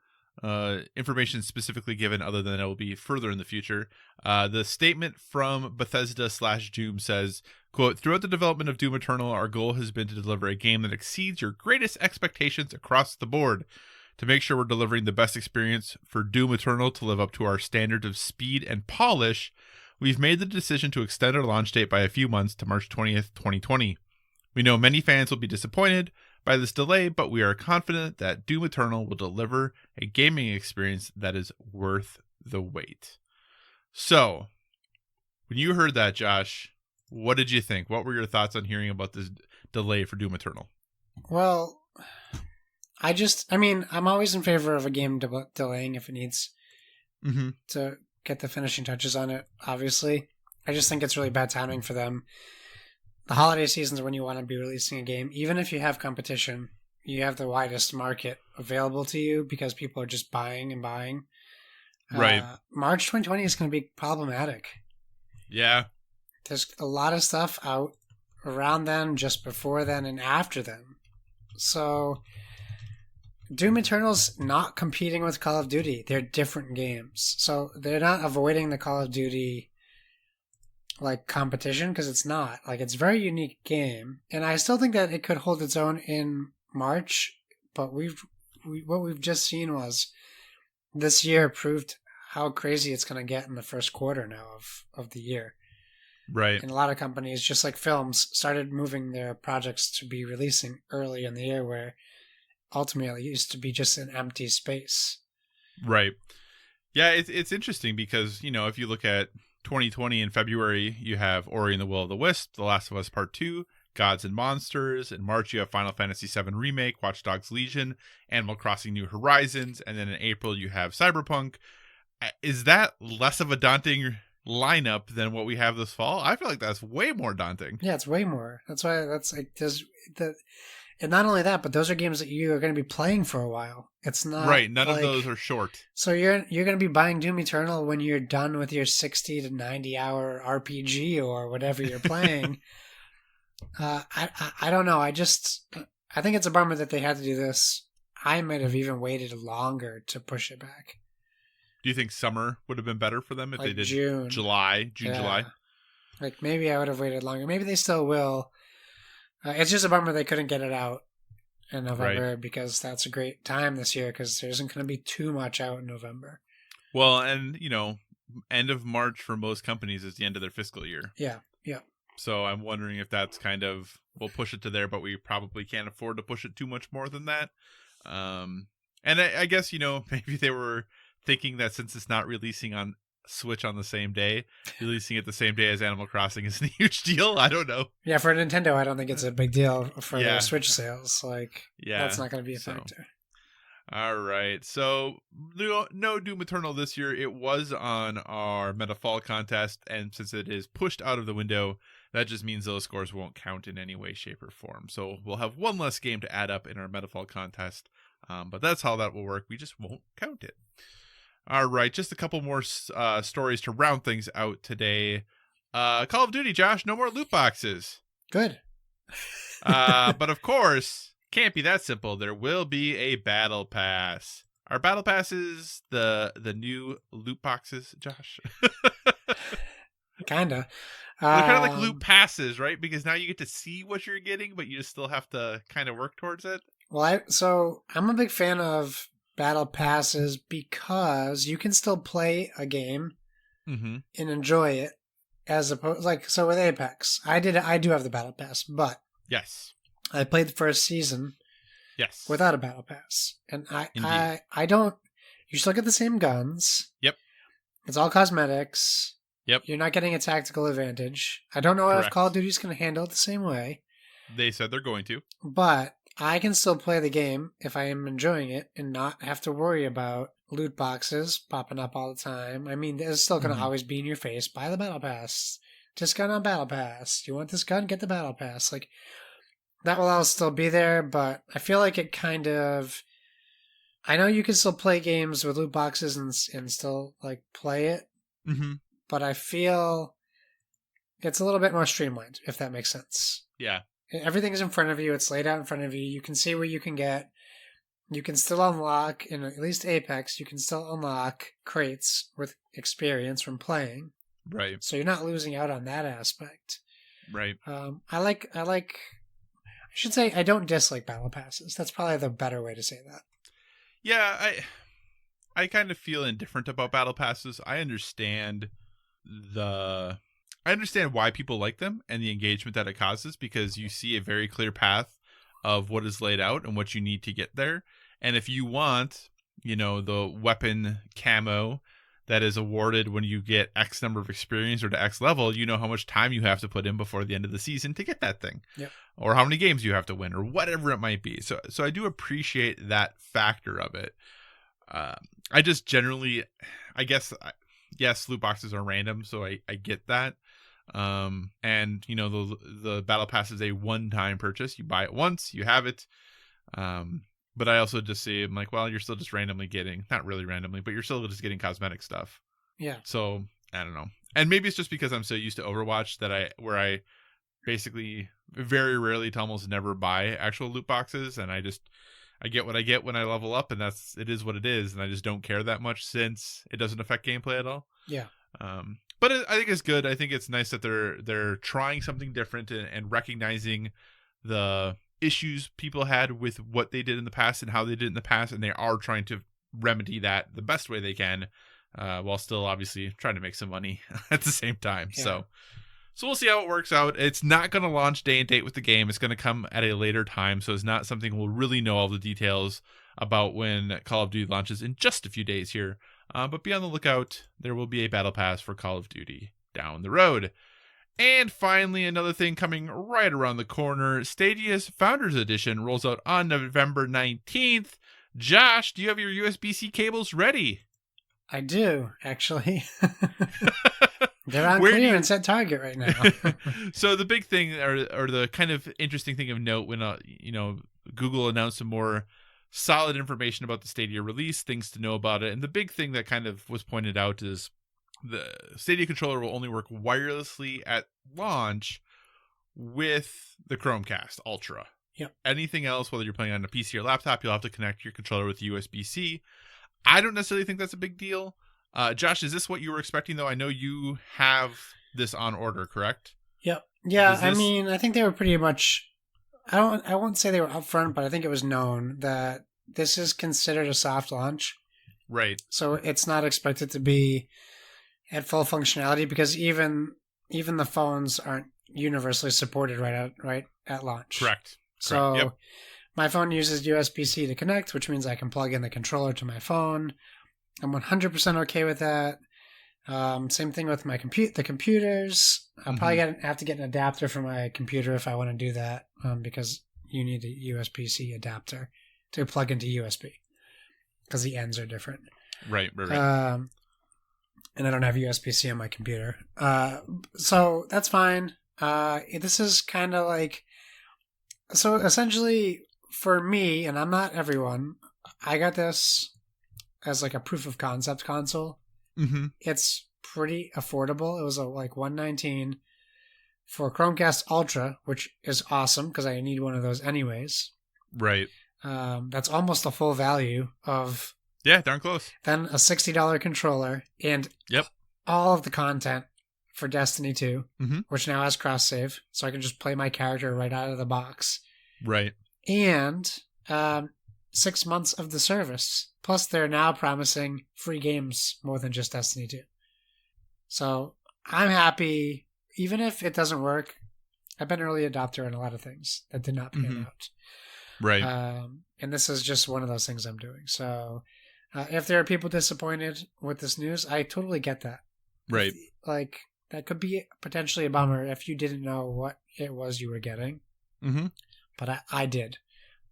information specifically given other than it will be further in the future. The statement from Bethesda/Doom says, quote, "Throughout the development of Doom Eternal, our goal has been to deliver a game that exceeds your greatest expectations across the board. To make sure we're delivering the best experience for Doom Eternal to live up to our standard of speed and polish, we've made the decision to extend our launch date by a few months to March 20th, 2020. We know many fans will be disappointed by this delay, but we are confident that Doom Eternal will deliver a gaming experience that is worth the wait." So, When you heard that, Josh, what did you think? What were your thoughts on hearing about this delay for Doom Eternal? Well, I'm always in favor of a game delaying if it needs to get the finishing touches on it, obviously. I just think it's really bad timing for them. The holiday seasons are when you want to be releasing a game. Even if you have competition, you have the widest market available to you because people are just buying and buying. Right. March 2020 is going to be problematic. Yeah. There's a lot of stuff out around then, just before then, and after then. So, Doom Eternal's not competing with Call of Duty. They're different games. So, they're not avoiding the Call of Duty competition, because it's not. It's a very unique game. And I still think that it could hold its own in March, but what we've just seen was this year proved how crazy it's going to get in the first quarter now of the year. Right. And a lot of companies, just like films, started moving their projects to be releasing early in the year, where ultimately it used to be just an empty space. Right. Yeah, it's interesting because, if you look at 2020 in February, you have Ori and the Will of the Wisp, The Last of Us Part 2, Gods and Monsters. In March, you have Final Fantasy VII Remake, Watch Dogs Legion, Animal Crossing New Horizons. And then in April, you have Cyberpunk. Is that less of a daunting lineup than what we have this fall? I feel like that's way more daunting. Yeah, it's way more. That's why and not only that, but those are games that you are going to be playing for a while. It's not right. None of those are short. So you're going to be buying Doom Eternal when you're done with your 60 to 90 hour RPG or whatever you're playing. I don't know. I think it's a bummer that they had to do this. I might have even waited longer to push it back. Do you think summer would have been better for them if they did June, July? Maybe I would have waited longer. Maybe they still will. It's just a bummer they couldn't get it out in November, because that's a great time this year because there isn't going to be too much out in November. Well, and, end of March for most companies is the end of their fiscal year. Yeah. So I'm wondering if that's we'll push it to there, but we probably can't afford to push it too much more than that. And I guess, maybe they were thinking that since it's not releasing on Switch on the same day, releasing it the same day as Animal Crossing isn't a huge deal. I don't know. Yeah, for Nintendo, I don't think it's a big deal for their Switch sales. That's not going to be a factor. All right. So, no Doom Eternal this year. It was on our Metafall contest, and since it is pushed out of the window, that just means those scores won't count in any way, shape, or form. So, we'll have one less game to add up in our Metafall contest, but that's how that will work. We just won't count it. All right, just a couple more stories to round things out today. Call of Duty, Josh, no more loot boxes. Good. But of course, can't be that simple. There will be a battle pass. Are battle passes the new loot boxes, Josh? Kinda. They're kind of like loot passes, right? Because now you get to see what you're getting, but you still have to kind of work towards it. Well, I'm a big fan of battle passes because you can still play a game and enjoy it, as opposed so with Apex. I do have the battle pass, but yes, I played the first season without a battle pass, and I don't. You still get the same guns. Yep. It's all cosmetics. Yep. You're not getting a tactical advantage. I don't know if Call of Duty's going to handle it the same way. They said they're going to, but I can still play the game if I am enjoying it and not have to worry about loot boxes popping up all the time. I mean, it's still going to always be in your face. Buy the battle pass. Discount on battle pass. You want this gun? Get the battle pass. That will all still be there, but I feel like it kind of... I know you can still play games with loot boxes and still play it, but I feel it's a little bit more streamlined, if that makes sense. Yeah. Everything's in front of you. It's laid out in front of you. You can see what you can get. You can still unlock, in at least Apex, you can still unlock crates with experience from playing. Right. So you're not losing out on that aspect. Right. I should say I don't dislike battle passes. That's probably the better way to say that. Yeah, I kind of feel indifferent about battle passes. I understand why people like them and the engagement that it causes, because you see a very clear path of what is laid out and what you need to get there. And if you want, the weapon camo that is awarded when you get X number of experience or to X level, you know how much time you have to put in before the end of the season to get that thing. Yep. Or how many games you have to win or whatever it might be. So I do appreciate that factor of it. I just generally, I guess, yes, loot boxes are random, so I get that. And you know, the battle pass is a one-time purchase. You buy it once, you have it. But I also just see, I'm like, well, you're still just randomly getting, not really randomly, but you're still just getting cosmetic stuff. Yeah. So I don't know. And maybe it's just because I'm so used to Overwatch that I basically very rarely to almost never buy actual loot boxes. And I get what I get when I level up, and it is what it is. And I just don't care that much since it doesn't affect gameplay at all. Yeah. But I think it's good. I think it's nice that they're trying something different and recognizing the issues people had with what they did in the past and how they did in the past, and they are trying to remedy that the best way they can, while still obviously trying to make some money at the same time. Yeah. So we'll see how it works out. It's not going to launch day and date with the game. It's going to come at a later time, so it's not something we'll really know all the details about when Call of Duty launches in just a few days here. But be on the lookout. There will be a battle pass for Call of Duty down the road. And finally, another thing coming right around the corner, Stadia's Founders Edition rolls out on November 19th. Josh, do you have your USB-C cables ready? I do, actually. They're on clearance at Target right now. So the big thing, or the kind of interesting thing of note when Google announced some more solid information about the Stadia release, things to know about it, and the big thing that kind of was pointed out is the Stadia controller will only work wirelessly at launch with the Chromecast Ultra. Yep. Anything else, whether you're playing on a PC or laptop, you'll have to connect your controller with USB-C. I don't necessarily think that's a big deal. Josh, is this what you were expecting, though? I know you have this on order, correct? Yep. Yeah, I mean, I think they were pretty much... I won't say they were upfront, but I think it was known that this is considered a soft launch. Right. So it's not expected to be at full functionality because even the phones aren't universally supported right at launch. Correct. So yep. My phone uses USB-C to connect, which means I can plug in the controller to my phone. I'm 100% okay with that. Same thing with my the computers. I'll probably have to get an adapter for my computer if I want to do that, because you need a USB-C adapter to plug into USB because the ends are different. Right. And I don't have USB-C on my computer. So that's fine. This is kind of like... So essentially, for me, and I'm not everyone, I got this as like a proof of concept console. Mm-hmm. It's pretty affordable. It was like $119 for Chromecast Ultra, which is awesome because I need one of those anyways. Right. That's almost the full value of... Yeah, darn close. Then a $60 controller and all of the content for Destiny 2, which now has cross-save, so I can just play my character right out of the box. Right. And 6 months of the service. Plus, they're now promising free games more than just Destiny 2. So I'm happy, even if it doesn't work. I've been an early adopter in a lot of things that did not pan out. Right. And this is just one of those things I'm doing. So if there are people disappointed with this news, I totally get that. Right. Like, that could be potentially a bummer if you didn't know what it was you were getting. Mm-hmm. But I did.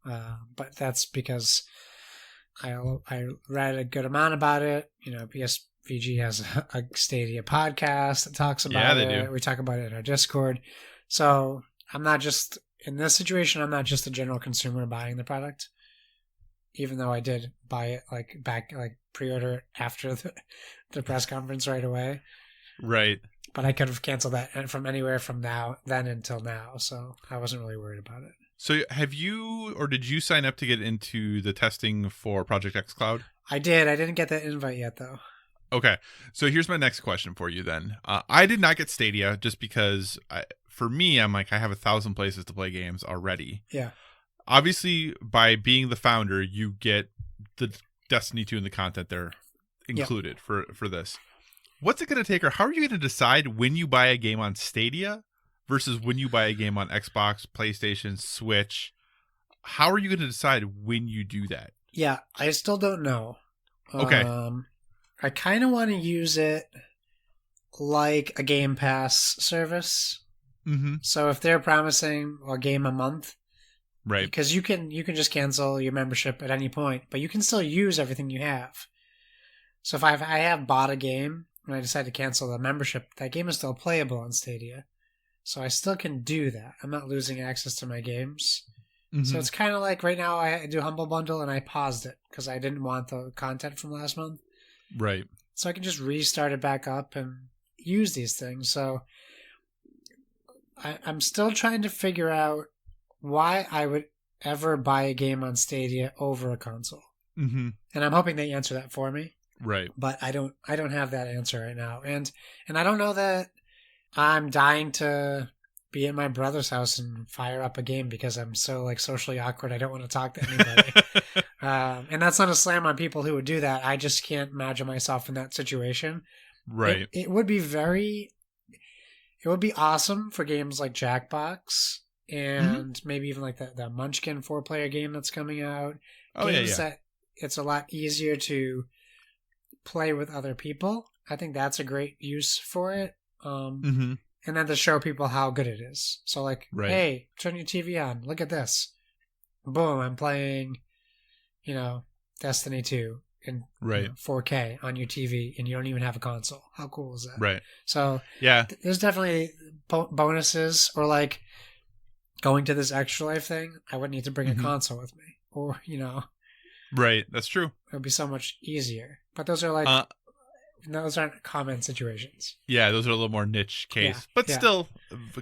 But that's because I read a good amount about it. You know, PSVG has a Stadia podcast that talks about it. Do. We talk about it in our Discord. So I'm not just... In this situation, I'm not just a general consumer buying the product, even though I did buy it pre-order it after the press conference right away. Right. But I could have canceled that from anywhere from then until now, so I wasn't really worried about it. So did you sign up to get into the testing for Project X Cloud? I did. I didn't get that invite yet, though. Okay. So here's my next question for you then. I did not get Stadia just because... For me, I'm like, I have 1,000 places to play games already. Yeah. Obviously, by being the founder, you get the Destiny 2 and the content there included for this. What's it going to take, or how are you going to decide when you buy a game on Stadia versus when you buy a game on Xbox, PlayStation, Switch? How are you going to decide when you do that? Yeah, I still don't know. Okay. I kind of want to use it like a Game Pass service. Mm-hmm. So if they're promising a game a month, Right. because you can just cancel your membership at any point, but you can still use everything you have. So if I have bought a game and I decide to cancel the membership, that game is still playable on Stadia. So I still can do that. I'm not losing access to my games. Mm-hmm. So it's kind of like right now I do Humble Bundle and I paused it because I didn't want the content from last month. Right. So I can just restart it back up and use these things. So I'm still trying to figure out why I would ever buy a game on Stadia over a console. Mm-hmm. And I'm hoping they answer that for me. Right. But I don't have that answer right now. And I don't know that I'm dying to be at my brother's house and fire up a game because I'm so like socially awkward. I don't want to talk to anybody. And that's not a slam on people who would do that. I just can't imagine myself in that situation. Right. It would be awesome for games like Jackbox and maybe even like the Munchkin 4-player game that's coming out. Oh, games yeah. that it's a lot easier to play with other people. I think that's a great use for it. Mm-hmm. And then to show people how good it is. So like, Right. hey, turn your TV on. Look at this. Boom, I'm playing, Destiny 2 in Right. 4K on your TV and you don't even have a console. How cool is that? Right. So Yeah. there's definitely bonuses, or like going to this Extra Life thing, I wouldn't need to bring a console with me. Or, Right. That's true. it would be so much easier. But those are like, those aren't common situations. Yeah, those are a little more niche case, Yeah, but yeah.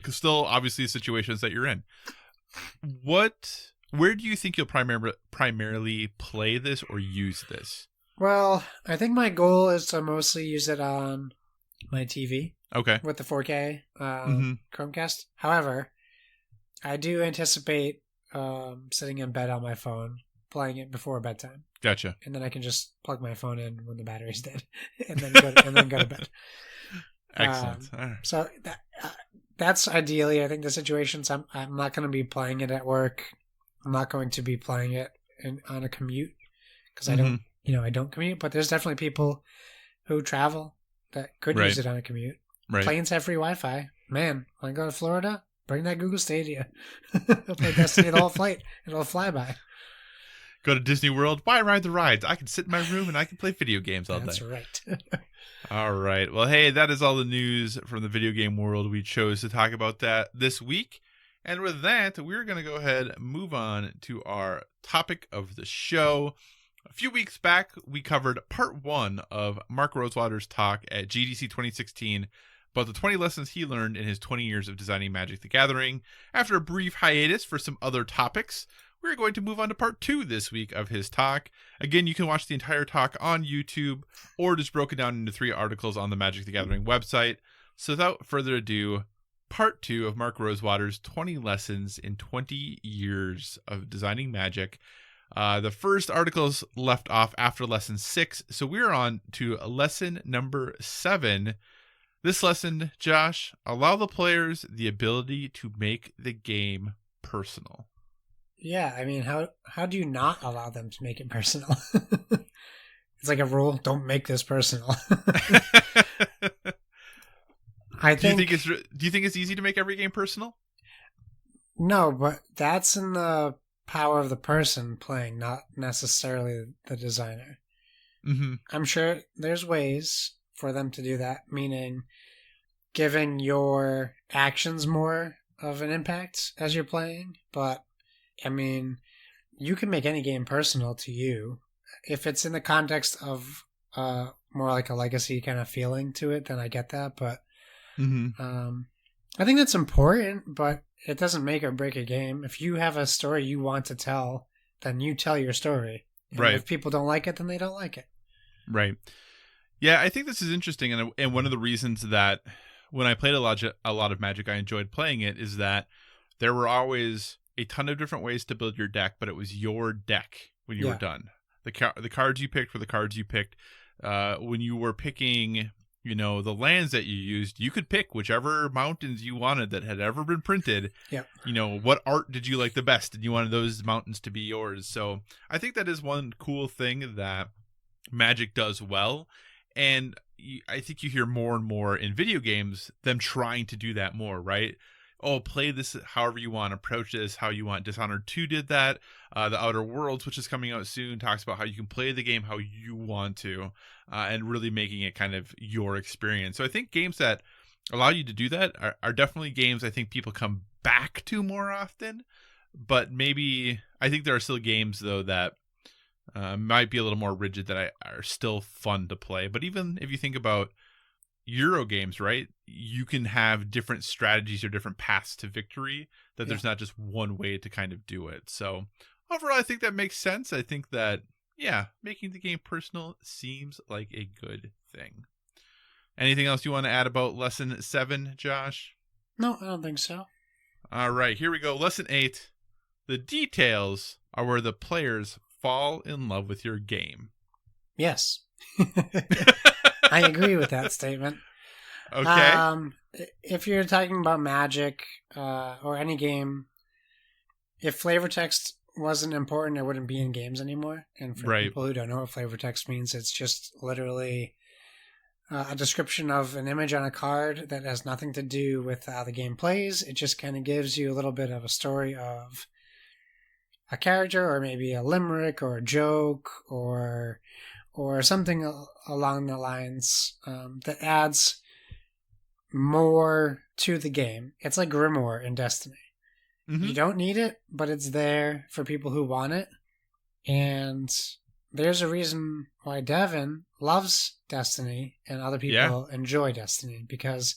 still obviously situations that you're in. Where do you think you'll primarily play this or use this? Well, I think my goal is to mostly use it on my TV Okay. with the 4K Mhm. Chromecast. However, I do anticipate sitting in bed on my phone, playing it before bedtime, Gotcha. and then I can just plug my phone in when the battery's dead, and then go to bed. Excellent. All right. So that's ideally, I think, the situations. I'm not going to be playing it at work. I'm not going to be playing it on a commute because I don't, I don't commute. But there's definitely people who travel that could use it on a commute. Right. Planes have free Wi-Fi. Man, when I go to Florida, bring that Google Stadia. I'll play Destiny the whole flight. It'll fly by. Go to Disney World. Why ride the rides? I can sit in my room and I can play video games all That's day. right. All right. Well, hey, that is all the news from the video game world. We chose to talk about that this week. And with that, we're going to go ahead and move on to our topic of the show. A few weeks back, we covered part 1 of Mark Rosewater's talk at GDC 2016 about the 20 lessons he learned in his 20 years of designing Magic the Gathering. After a brief hiatus for some other topics, we're going to move on to part 2 this week of his talk. Again, you can watch the entire talk on YouTube or just broken down into 3 articles on the Magic the Gathering website. So without further ado, part 2 of Mark Rosewater's 20 lessons in 20 years of designing Magic. The first article's left off after lesson 6, so we're on to lesson number 7. This lesson, Josh, allow the players the ability to make the game personal. Yeah, I mean, how do you not allow them to make it personal? It's like a rule: don't make this personal. Do you think it's easy to make every game personal? No, but that's in the power of the person playing, not necessarily the designer. Mm-hmm. I'm sure there's ways for them to do that, meaning giving your actions more of an impact as you're playing. But, I mean, you can make any game personal to you. If it's in the context of more like a legacy kind of feeling to it, then I get that. But I think that's important, but it doesn't make or break a game. If you have a story you want to tell, then you tell your story. And right. If people don't like it, then they don't like it. Right. Yeah, I think this is interesting, and one of the reasons that when I played a lot of Magic, I enjoyed playing it is that there were always a ton of different ways to build your deck, but it was your deck when you were done. The cards you picked were the cards you picked. When you were picking, the lands that you used, you could pick whichever mountains you wanted that had ever been printed. Yeah. What art did you like the best, and you wanted those mountains to be yours. So I think that is one cool thing that Magic does well. And I think you hear more and more in video games them trying to do that more, right? Oh, play this however you want, approach this how you want. Dishonored 2 did that. The Outer Worlds, which is coming out soon, talks about how you can play the game how you want to, and really making it kind of your experience. So I think games that allow you to do that are definitely games I think people come back to more often. But maybe I think there are still games, though, that might be a little more rigid that are still fun to play. But even if you think about Euro games, right, you can have different strategies or different paths to victory, that there's not just one way to kind of do it. So overall, I think that makes sense. I think that, yeah, making the game personal seems like a good thing. Anything else you want to add about Lesson 7, Josh? No, I don't think so. All right, here we go. Lesson 8. The details are where the players fall in love with your game. Yes. I agree with that statement. Okay. If you're talking about Magic or any game, if flavor text wasn't important, it wouldn't be in games anymore. And for people who don't know what flavor text means, it's just literally a description of an image on a card that has nothing to do with how the game plays. It just kind of gives you a little bit of a story of a character, or maybe a limerick or a joke or something along the lines that adds more to the game. It's like Grimoire in Destiny. Mm-hmm. You don't need it, but it's there for people who want it. And there's a reason why Devin loves Destiny and other people enjoy Destiny, because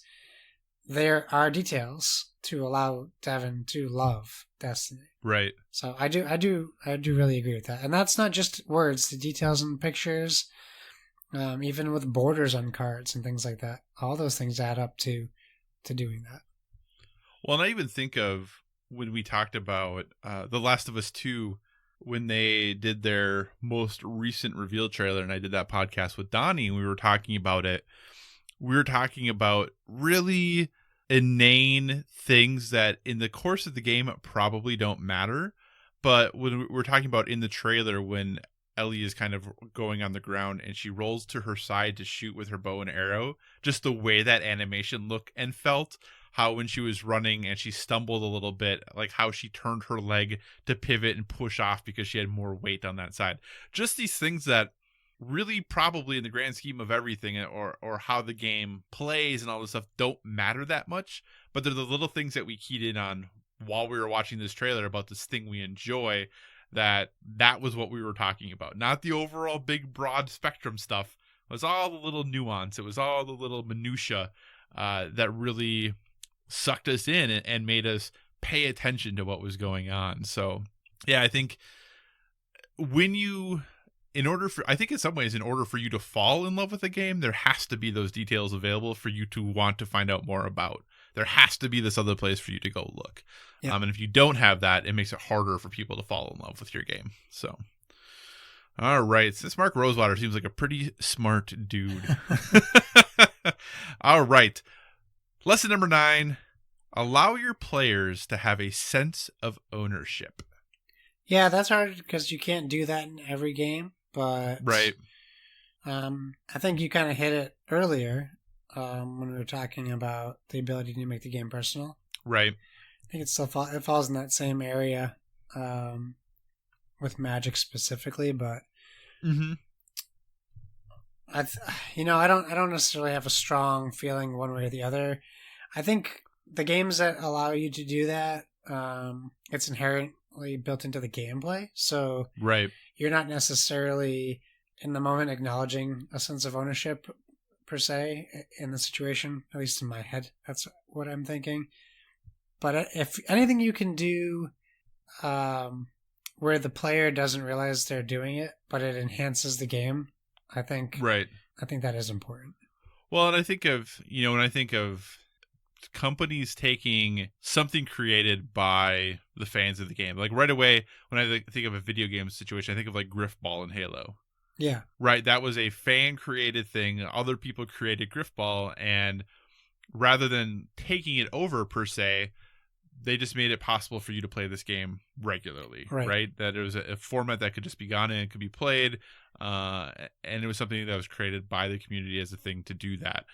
there are details to allow Devin to love Destiny. Right. So I do really agree with that. And that's not just words, the details in pictures, even with borders on cards and things like that. All those things add up to doing that. Well, and I even think of when we talked about The Last of Us 2, when they did their most recent reveal trailer, and I did that podcast with Donnie, and we were talking about it. We were talking about really inane things that in the course of the game probably don't matter, but when we're talking about in the trailer, when Ellie is kind of going on the ground and she rolls to her side to shoot with her bow and arrow, just the way that animation looked and felt, how when she was running and she stumbled a little bit, like how she turned her leg to pivot and push off because she had more weight on that side. Just these things that really probably in the grand scheme of everything, or how the game plays and all this stuff, don't matter that much, but they're the little things that we keyed in on while we were watching this trailer about this thing we enjoy. That was what we were talking about, not the overall big broad spectrum stuff. It was all the little nuance, it was all the little minutia that really sucked us in and made us pay attention to what was going on. So yeah, I think I think in some ways, in order for you to fall in love with a game, there has to be those details available for you to want to find out more about. There has to be this other place for you to go look. Yeah. And if you don't have that, it makes it harder for people to fall in love with your game. So, all right. Since Mark Rosewater seems like a pretty smart dude. All right. Lesson number 9, allow your players to have a sense of ownership. Yeah, that's hard because you can't do that in every game. But right. I think you kind of hit it earlier when we were talking about the ability to make the game personal. Right. I think it falls in that same area with Magic specifically, but I don't necessarily have a strong feeling one way or the other. I think the games that allow you to do that, it's inherently built into the gameplay. So right. You're not necessarily in the moment acknowledging a sense of ownership per se in the situation, at least in my head. That's what I'm thinking. But if anything you can do where the player doesn't realize they're doing it, but it enhances the game, I think that is important. Well, and I think of, when I think of companies taking something created by the fans of the game, like right away when I think of a video game situation, I think of like Griffball in Halo. Yeah. Right. That was a fan created thing. Other people created Griffball, and rather than taking it over per se, they just made it possible for you to play this game regularly, Right. right? That it was a format that could just be gone in and could be played. And it was something that was created by the community as a thing to do that.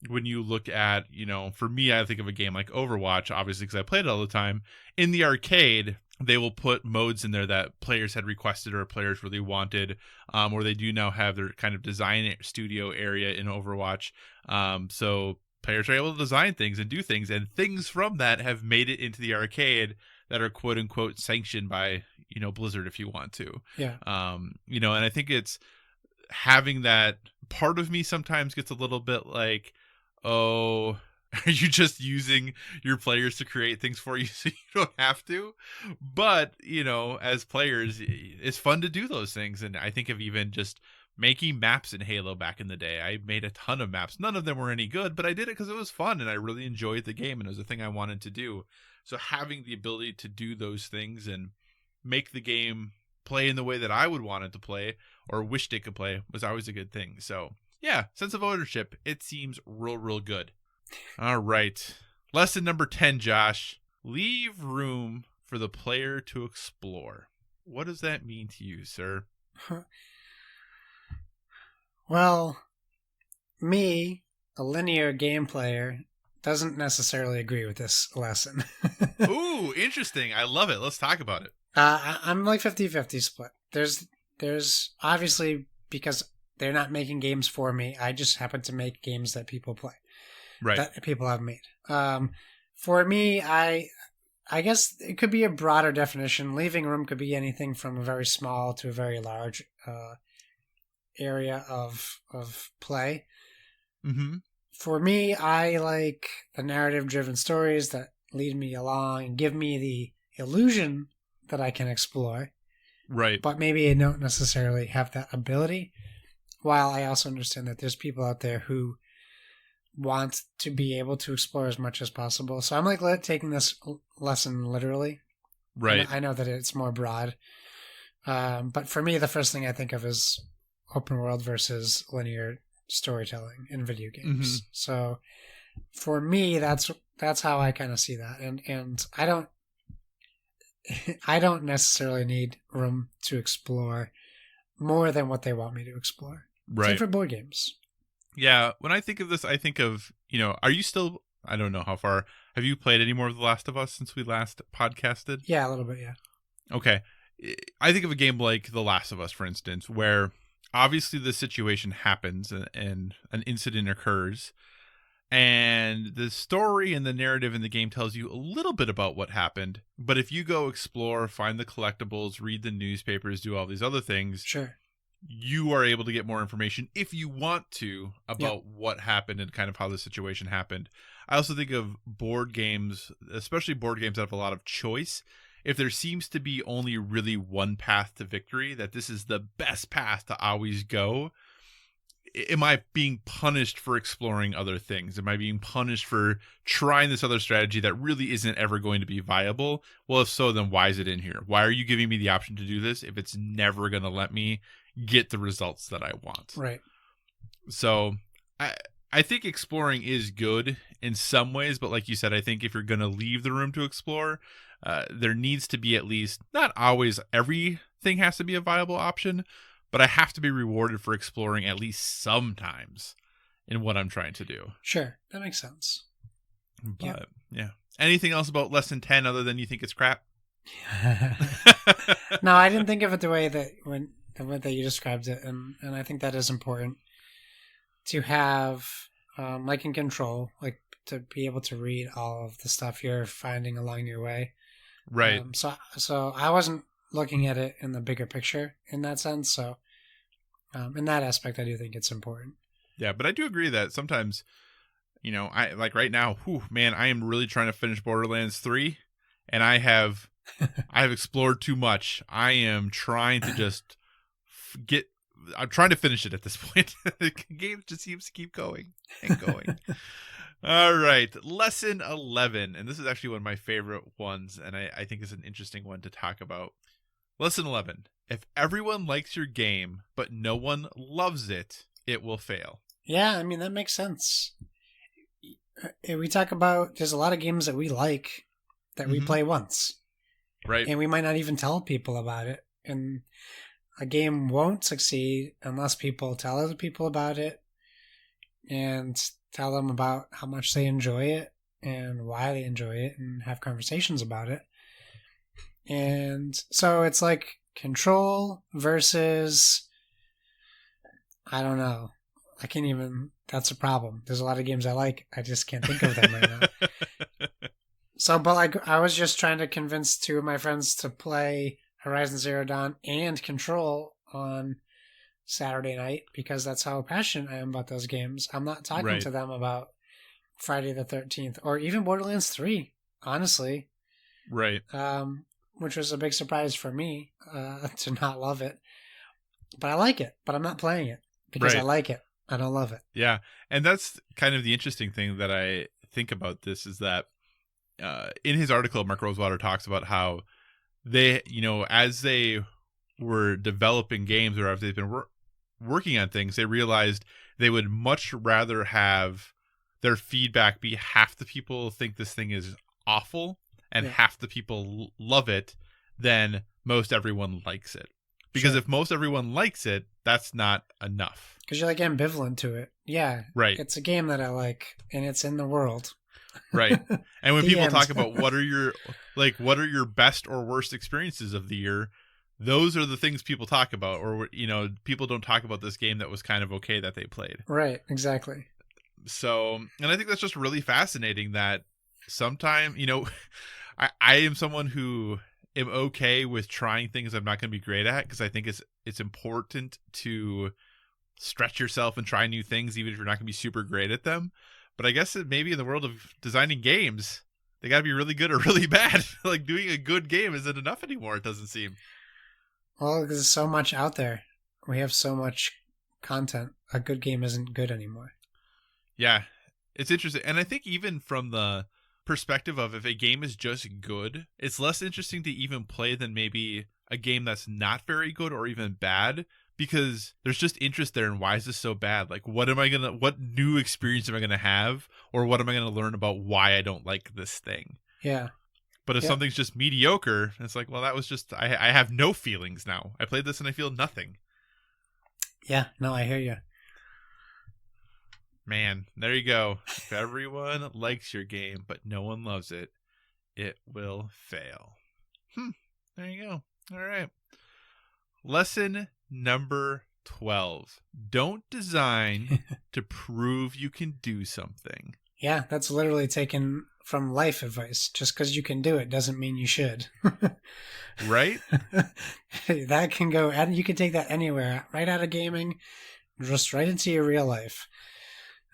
When you look at, for me, I think of a game like Overwatch, obviously, because I played it all the time. In the arcade, they will put modes in there that players had requested or players really wanted, or they do now have their kind of design studio area in Overwatch. So players are able to design things and do things, and things from that have made it into the arcade that are quote unquote sanctioned by, Blizzard if you want to. Yeah. And I think it's having that. Part of me sometimes gets a little bit like, oh, are you just using your players to create things for you so you don't have to? But, as players, it's fun to do those things. And I think of even just making maps in Halo back in the day. I made a ton of maps. None of them were any good, but I did it because it was fun and I really enjoyed the game and it was a thing I wanted to do. So having the ability to do those things and make the game play in the way that I would want it to play or wished it could play was always a good thing. So yeah, sense of ownership. It seems real good. All right. Lesson number 10, Josh. Leave room for the player to explore. What does that mean to you, sir? Well, me, a linear game player, doesn't necessarily agree with this lesson. Ooh, interesting. I love it. Let's talk about it. I'm like 50-50 split. There's obviously, because they're not making games for me, I just happen to make games that people play. Right. That people have made. For me, I guess it could be a broader definition. Leaving room could be anything from a very small to a very large area of play. Mm-hmm. For me, I like the narrative-driven stories that lead me along and give me the illusion that I can explore. Right. But maybe I don't necessarily have that ability. While I also understand that there's people out there who want to be able to explore as much as possible. So I'm like taking this lesson literally. Right. I know that it's more broad. But for me, the first thing I think of is open world versus linear storytelling in video games. Mm-hmm. So for me, that's how I kind of see that. And I don't necessarily need room to explore more than what they want me to explore. Right. Same for board games. Yeah. When I think of this, I think of, are you still, I don't know how far, have you played any more of The Last of Us since we last podcasted? Yeah, a little bit, yeah. Okay. I think of a game like The Last of Us, for instance, where obviously the situation happens and an incident occurs. And the story and the narrative in the game tells you a little bit about what happened. But if you go explore, find the collectibles, read the newspapers, do all these other things, Sure, you are able to get more information if you want to about what happened and kind of how the situation happened. I also think of board games, especially board games that have a lot of choice. If there seems to be only really one path to victory, that this is the best path to always go, am I being punished for exploring other things? Am I being punished for trying this other strategy that really isn't ever going to be viable? Well, if so, then why is it in here? Why are you giving me the option to do this if it's never going to let me get the results that I want? right. So I think exploring is good in some ways, but like you said, I think if you're going to leave the room to explore, there needs to be at least, not always everything has to be a viable option, but I have to be rewarded for exploring at least sometimes in what I'm trying to do. Sure, that makes sense. But yeah. Anything else about lesson 10 other than you think it's crap? No, I didn't think of it the way that that you described it, and I think that is important to have, like in Control, like to be able to read all of the stuff you're finding along your way. Right. So I wasn't looking at it in the bigger picture in that sense. So in that aspect, I do think it's important. Yeah, but I do agree that sometimes, I like right now, I am really trying to finish Borderlands 3, and I have explored too much. I am trying to just I'm trying to finish it at this point. The game just seems to keep going and going. All right, lesson 11, and this is actually one of my favorite ones, and I think it's an interesting one to talk about. Lesson 11, if everyone likes your game, but no one loves it, it will fail. Yeah, I mean, that makes sense. We talk about, there's a lot of games that we like, that we play once. Right. And we might not even tell people about it. And a game won't succeed unless people tell other people about it and tell them about how much they enjoy it and why they enjoy it and have conversations about it. And so it's like Control versus, I don't know. I can't even, that's a problem. There's a lot of games I like. I just can't think of them right now. So, but like, I was just trying to convince two of my friends to play Horizon Zero Dawn and Control on Saturday night because that's how passionate I am about those games. I'm not talking to them about Friday the 13th or even Borderlands 3, honestly. Right. Which was a big surprise for me to not love it. But I like it, but I'm not playing it because I like it. I don't love it. Yeah. And that's kind of the interesting thing that I think about this is that in his article, Mark Rosewater talks about how they, as they were developing games or as they've been working on things, they realized they would much rather have their feedback be half the people think this thing is awful and half the people love it than most everyone likes it. Because if most everyone likes it, that's not enough. Because you're like ambivalent to it. Yeah. Right. It's a game that I like and it's in the world. Right. And when people talk about what are your best or worst experiences of the year, those are the things people talk about. Or, people don't talk about this game that was kind of okay that they played. Right. Exactly. So, and I think that's just really fascinating that sometimes, I am someone who am okay with trying things I'm not going to be great at because I think it's important to stretch yourself and try new things even if you're not going to be super great at them. But I guess that maybe in the world of designing games, they got to be really good or really bad. Like doing a good game isn't enough anymore, it doesn't seem. Well, there's so much out there. We have so much content. A good game isn't good anymore. Yeah, it's interesting. And I think even from the perspective of if a game is just good, it's less interesting to even play than maybe a game that's not very good or even bad, because there's just interest there in why is this so bad? Like what new experience am I gonna have, or what am I gonna learn about why I don't like this thing? Yeah. But if something's just mediocre, it's like, well, that was just I have no feelings now. I played this and I feel nothing. Yeah, no, I hear you. Man, there you go. If everyone likes your game, but no one loves it, it will fail. There you go. All right. Lesson number 12. Don't design to prove you can do something. Yeah, that's literally taken from life advice. Just because you can do it doesn't mean you should. Right? That can go, and you can take that anywhere, right out of gaming, just right into your real life.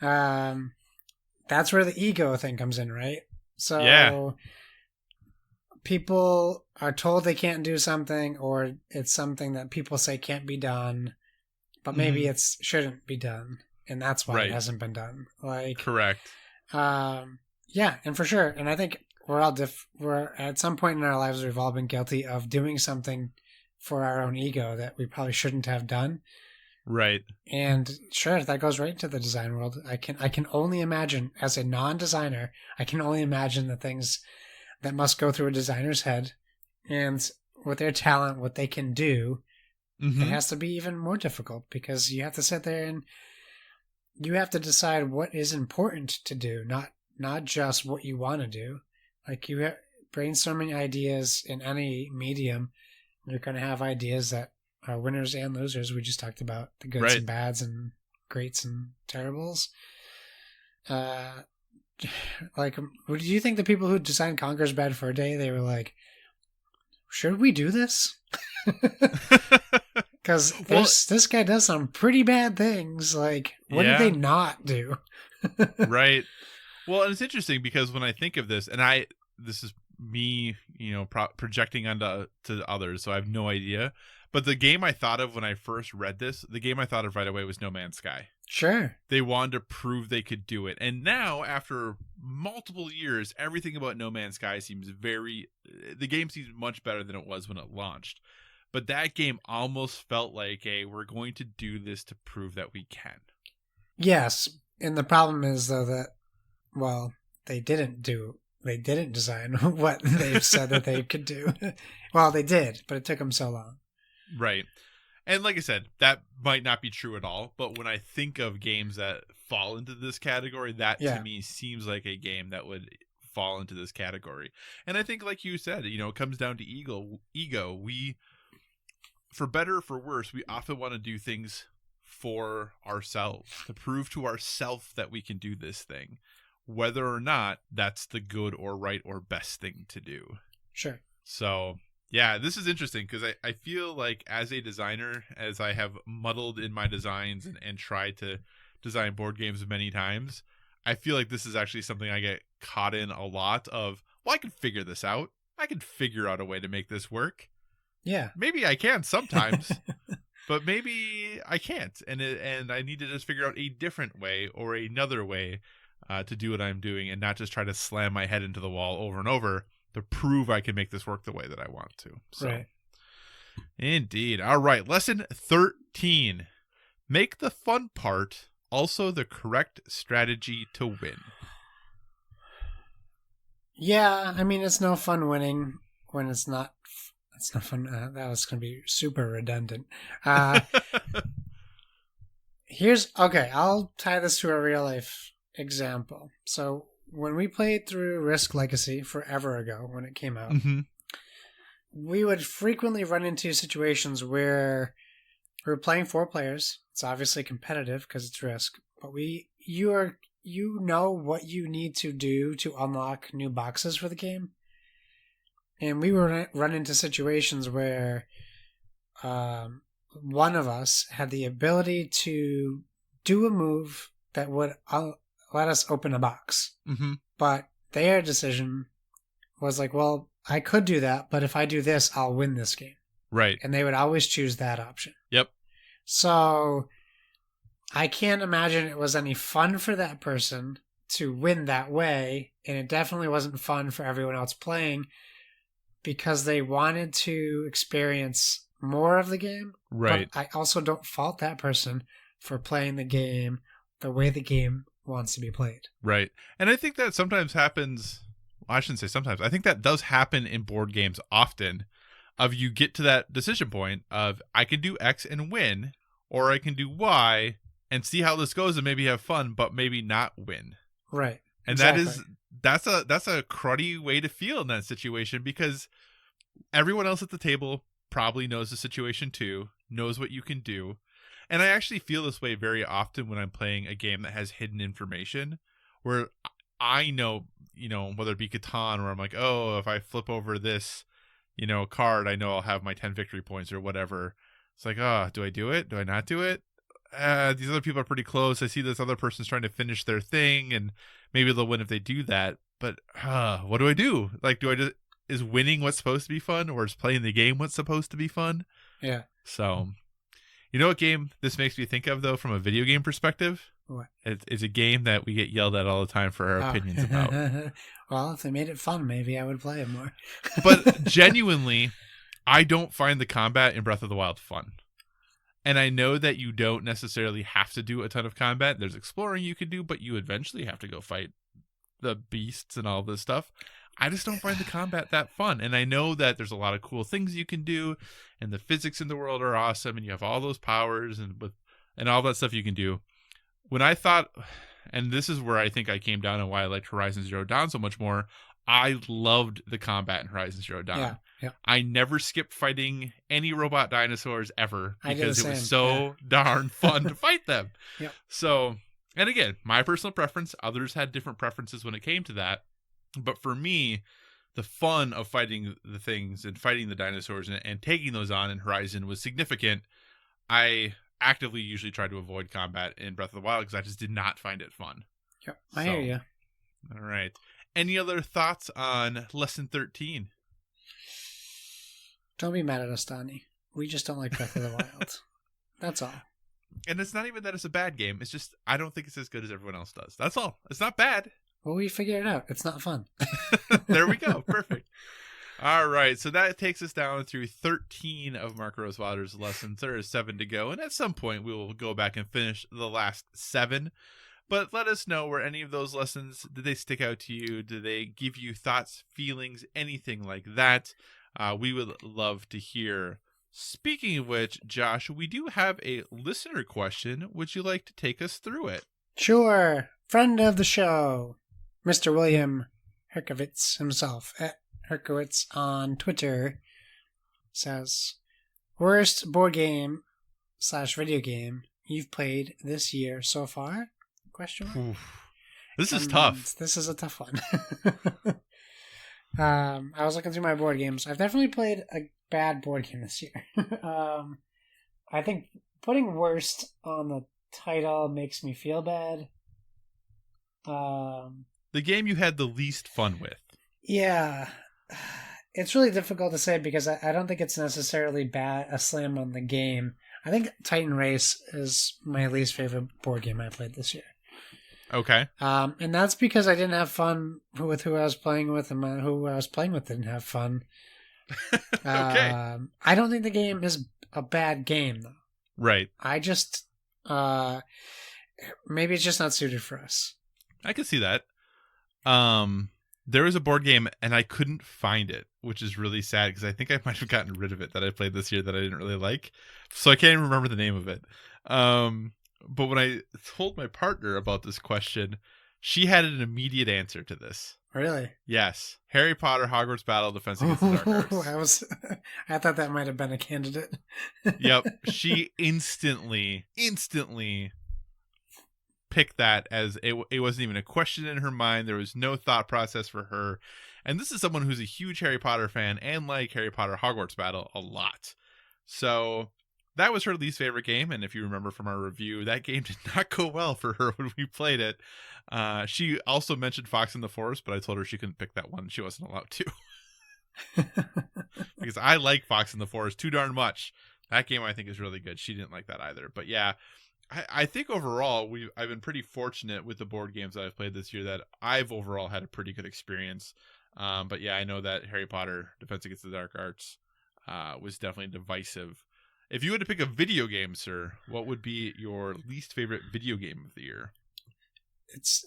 That's where the ego thing comes in, right? So people are told they can't do something, or it's something that people say can't be done, but maybe it shouldn't be done, and that's why it hasn't been done. Like, correct. Yeah, and for sure. And I think we're all we're at some point in our lives we've all been guilty of doing something for our own ego that we probably shouldn't have done. Right. And sure, that goes right into the design world. I can only imagine, as a non-designer, I can only imagine the things that must go through a designer's head, and with their talent, what they can do. It has to be even more difficult because you have to sit there and you have to decide what is important to do, not just what you want to do. Like you have brainstorming ideas in any medium, you're going to have ideas that are winners and losers. We just talked about the goods and bads and greats and terribles. Like, do you think the people who designed Conker's Bad Fur Day, they were like, should we do this? Because this guy does some pretty bad things. Like, what did they not do? Right. Well, and it's interesting because when I think of this, and this is me, projecting onto to others, so I have no idea. But the game I thought of when I first read this, the game I thought of right away was No Man's Sky. Sure. They wanted to prove they could do it. And now, after multiple years, everything about No Man's Sky the game seems much better than it was when it launched. But that game almost felt like we're going to do this to prove that we can. Yes. And the problem is, though, that, well, they didn't do they didn't design what they've said that they could do. Well, they did, but it took them so long. Right. And like I said, that might not be true at all, but when I think of games that fall into this category, that to me seems like a game that would fall into this category. And I think, like you said, it comes down to ego. We, for better or for worse, we often want to do things for ourselves, to prove to ourselves that we can do this thing, whether or not that's the good or right or best thing to do. Sure. So, yeah, this is interesting because I feel like as a designer, as I have muddled in my designs and tried to design board games many times, I feel like this is actually something I get caught in a lot of, well, I can figure this out. I can figure out a way to make this work. Yeah. Maybe I can sometimes, but maybe I can't. And I need to just figure out a different way or another way to do what I'm doing and not just try to slam my head into the wall over and over to prove I can make this work the way that I want to. So, right. Indeed. All right. Lesson 13. Make the fun part also the correct strategy to win. Yeah, I mean, it's no fun winning when it's not fun. That was going to be super redundant. I'll tie this to a real life example. So when we played through Risk Legacy forever ago, when it came out, we would frequently run into situations where we were playing 4 players. It's obviously competitive because it's Risk, but you know what you need to do to unlock new boxes for the game. And we were run into situations where one of us had the ability to do a move that would let us open a box. Mm-hmm. But their decision was like, well, I could do that, but if I do this, I'll win this game. Right. And they would always choose that option. Yep. So I can't imagine it was any fun for that person to win that way. And it definitely wasn't fun for everyone else playing because they wanted to experience more of the game. Right. But I also don't fault that person for playing the game the way the game wants to be played. Right. And I think that sometimes happens, well, I shouldn't say sometimes, I think that does happen in board games often, of you get to that decision point of I can do X and win, or I can do Y and see how this goes and maybe have fun, but maybe not win. Right. And exactly. that's a cruddy way to feel in that situation because everyone else at the table probably knows the situation too, knows what you can do. And I actually feel this way very often when I'm playing a game that has hidden information where I know, whether it be Catan, where I'm like, oh, if I flip over this, card, I know I'll have my 10 victory points or whatever. It's like, oh, do I do it? Do I not do it? These other people are pretty close. I see this other person's trying to finish their thing and maybe they'll win if they do that. But what do I do? Like, is winning what's supposed to be fun, or is playing the game what's supposed to be fun? Yeah. So, you know what game this makes me think of, though, from a video game perspective? What? It's a game that we get yelled at all the time for our opinions about. Well, if they made it fun, maybe I would play it more. But genuinely, I don't find the combat in Breath of the Wild fun. And I know that you don't necessarily have to do a ton of combat. There's exploring you could do, but you eventually have to go fight the beasts and all this stuff. I just don't find the combat that fun. And I know that there's a lot of cool things you can do, and the physics in the world are awesome, and you have all those powers and all that stuff you can do. When I thought, and this is where I think I came down on why I liked Horizon Zero Dawn so much more, I loved the combat in Horizon Zero Dawn. Yeah. I never skipped fighting any robot dinosaurs ever because it was same. so darn fun to fight them. Yep. So, and again, my personal preference, others had different preferences when it came to that. But for me, the fun of fighting the things and fighting the dinosaurs and taking those on in Horizon was significant. I actively usually try to avoid combat in Breath of the Wild because I just did not find it fun. Yep, I hear you. All right. Any other thoughts on Lesson 13? Don't be mad at us, Donnie. We just don't like Breath of the Wild. That's all. And it's not even that it's a bad game. It's just I don't think it's as good as everyone else does. That's all. It's not bad. Well, we figured it out. It's not fun. There we go. Perfect. All right. So that takes us down through 13 of Mark Rosewater's lessons. There is 7 to go. And at some point, we will go back and finish the last 7. But let us know, were any of those lessons, did they stick out to you? Did they give you thoughts, feelings, anything like that? We would love to hear. Speaking of which, Josh, we do have a listener question. Would you like to take us through it? Sure. Friend of the show, Mr. William Herkowitz himself, at Herkowitz on Twitter, says, worst board game / video game you've played this year so far? Question mark. Oof. This is tough. This is a tough one. I was looking through my board games. I've definitely played a bad board game this year. I think putting worst on the title makes me feel bad. The game you had the least fun with. Yeah. It's really difficult to say because I don't think it's necessarily a slam on the game. I think Titan Race is my least favorite board game I played this year. Okay. And that's because I didn't have fun with who I was playing with, and who I was playing with didn't have fun. Okay. I don't think the game is a bad game, though. Right. I just... maybe it's just not suited for us. I can see that. There was a board game, and I couldn't find it, which is really sad, because I think I might have gotten rid of it that I played this year that I didn't really like. So I can't even remember the name of it. But when I told my partner about this question, she had an immediate answer to this. Really? Yes. Harry Potter Hogwarts Battle Defense Against the Dark Arts. I thought that might have been a candidate. Yep. She instantly picked that as it wasn't even a question in her mind. There was no thought process for her. And this is someone who's a huge Harry Potter fan and like Harry Potter Hogwarts Battle a lot. So that was her least favorite game, and if you remember from our review, that game did not go well for her when we played it. She also mentioned Fox in the Forest, but I told her she couldn't pick that one. She wasn't allowed to. Because I like Fox in the Forest too darn much. That game I think is really good. She didn't like that either. But yeah, I think overall I've been pretty fortunate with the board games that I've played this year that I've overall had a pretty good experience. But yeah, I know that Harry Potter Defense Against the Dark Arts was definitely divisive. If you had to pick a video game, sir, what would be your least favorite video game of the year? It's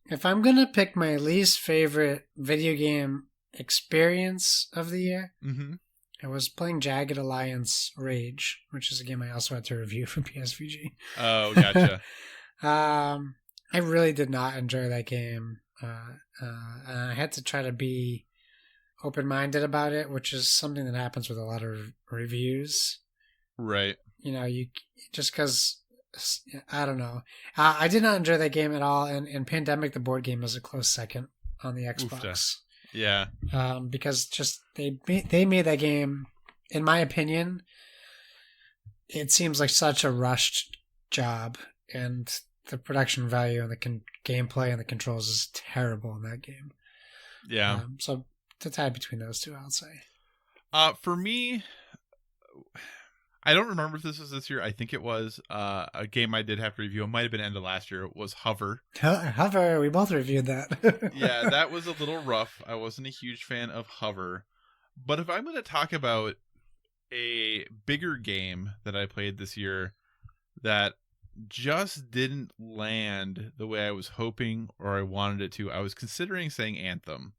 if I'm gonna pick my least favorite video game experience of the year, I was playing Jagged Alliance Rage, which is a game I also had to review for PSVG. Oh, gotcha. I really did not enjoy that game. I had to try to be open-minded about it, which is something that happens with a lot of reviews. Right. You know, you just because, I don't know. I did not enjoy that game at all, and in Pandemic, the board game is a close second on the Xbox. Oofta. Yeah. Because just they made that game, in my opinion, it seems like such a rushed job, and the production value and the gameplay and the controls is terrible in that game. Yeah. So to tie between those two, I'll say. For me, I don't remember if this was this year. I think it was a game I did have to review. It might have been end of last year. It was Hover. Hover, we both reviewed that. Yeah, that was a little rough. I wasn't a huge fan of Hover. But if I'm going to talk about a bigger game that I played this year that just didn't land the way I was hoping or I wanted it to, I was considering saying Anthem,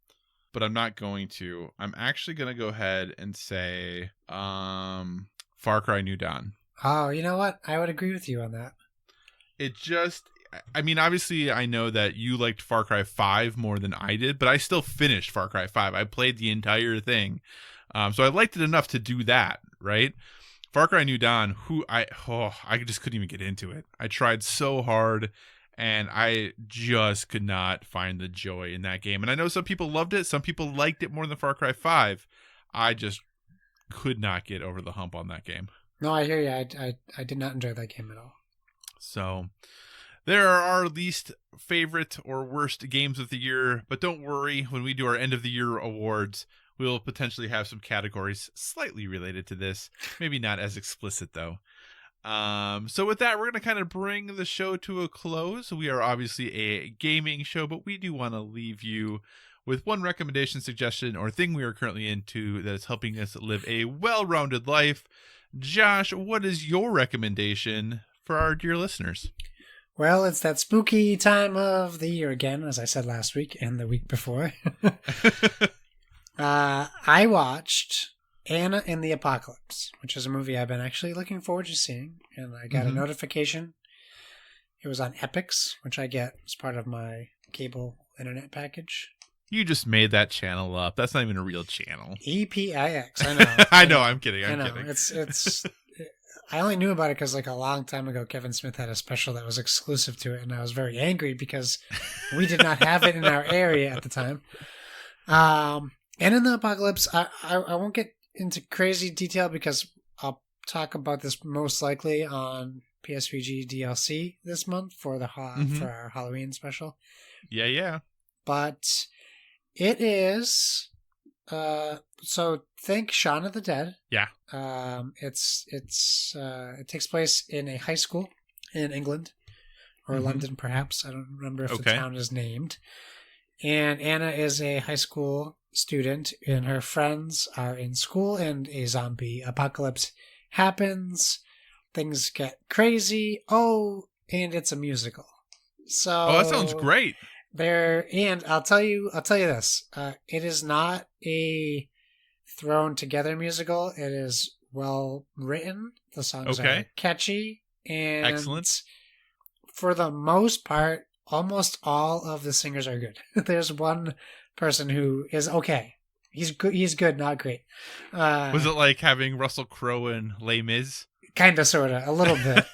but I'm not going to. I'm actually going to go ahead and say Far Cry New Dawn. Oh, you know what? I would agree with you on that. It just, I mean, obviously I know that you liked Far Cry 5 more than I did, but I still finished Far Cry 5. I played the entire thing. So I liked it enough to do that, right? Far Cry New Dawn, I just couldn't even get into it. I tried so hard, and I just could not find the joy in that game. And I know some people loved it. Some people liked it more than Far Cry 5. I just could not get over the hump on that game. No, I hear you. I did not enjoy that game at all. So there are our least favorite or worst games of the year. But don't worry, when we do our end of the year awards, we'll potentially have some categories slightly related to this. Maybe not as explicit, though. So with that, we're going to kind of bring the show to a close. We are obviously a gaming show, but we do want to leave you with one recommendation, suggestion, or thing we are currently into that is helping us live a well-rounded life. Josh, what is your recommendation for our dear listeners? Well, it's that spooky time of the year again, as I said last week and the week before. I watched Anna and the Apocalypse, which is a movie I've been actually looking forward to seeing, and I got a notification. It was on Epix, which I get as part of my cable internet package. You just made that channel up. That's not even a real channel. EPIX, I know. I know, I'm kidding. I know. It's I only knew about it because like a long time ago, Kevin Smith had a special that was exclusive to it, and I was very angry because we did not have it in our area at the time. And in the Apocalypse, I won't get into crazy detail because I'll talk about this most likely on PSVG DLC this month for for our Halloween special. Yeah. But it is so think Shaun of the Dead. Yeah. It takes place in a high school in England or London, perhaps. I don't remember if the town is named. And Anna is a high school student, and her friends are in school, and a zombie apocalypse happens. Things get crazy. Oh, and it's a musical. So that sounds great. And I'll tell you this: it is not a thrown together musical. It is well written. The songs are catchy and excellent. For the most part, almost all of the singers are good. There's one person who is okay. He's good. He's good, not great. Was it like having Russell Crowe and Les Mis? Kind of, sort of, a little bit.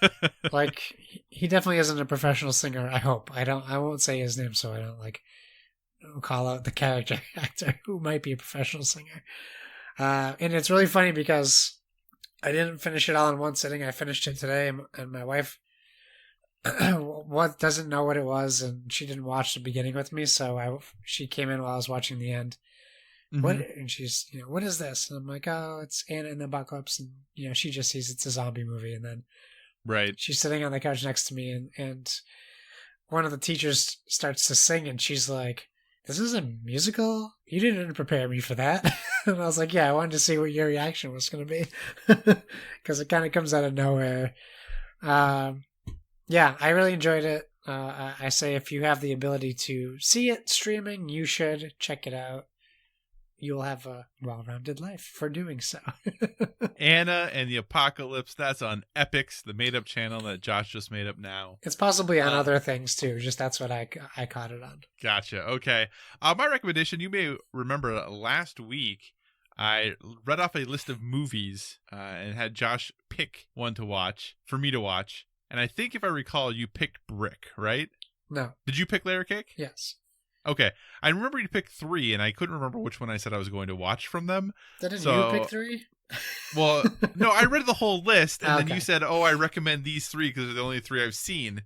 Like he definitely isn't a professional singer. I hope. I won't say his name, so I don't call out the character actor who might be a professional singer. And it's really funny because I didn't finish it all in one sitting. I finished it today, and my wife doesn't know what it was, and she didn't watch the beginning with me, so she came in while I was watching the end. And she's, what is this? And I'm like, oh, it's Anna and the Apocalypse, and she just sees it's a zombie movie, and then she's sitting on the couch next to me, and one of the teachers starts to sing, and she's like, this is a musical? You didn't prepare me for that. And I was like, yeah, I wanted to see what your reaction was going to be, because it kind of comes out of nowhere. Yeah, I really enjoyed it. I say if you have the ability to see it streaming, you should check it out. You'll have a well-rounded life for doing so. Anna and the Apocalypse, that's on Epix, the made-up channel that Josh just made up now. It's possibly on other things, too. Just that's what I caught it on. Gotcha. Okay. My recommendation, you may remember last week, I read off a list of movies and had Josh pick one to watch, for me to watch. And I think if I recall, you picked Brick, right? No. Did you pick Layer Cake? Yes. Okay. I remember you picked 3, and I couldn't remember which one I said I was going to watch from them. Didn't you pick 3? Well, no, I read the whole list, and then you said, I recommend these 3 because they're the only 3 I've seen.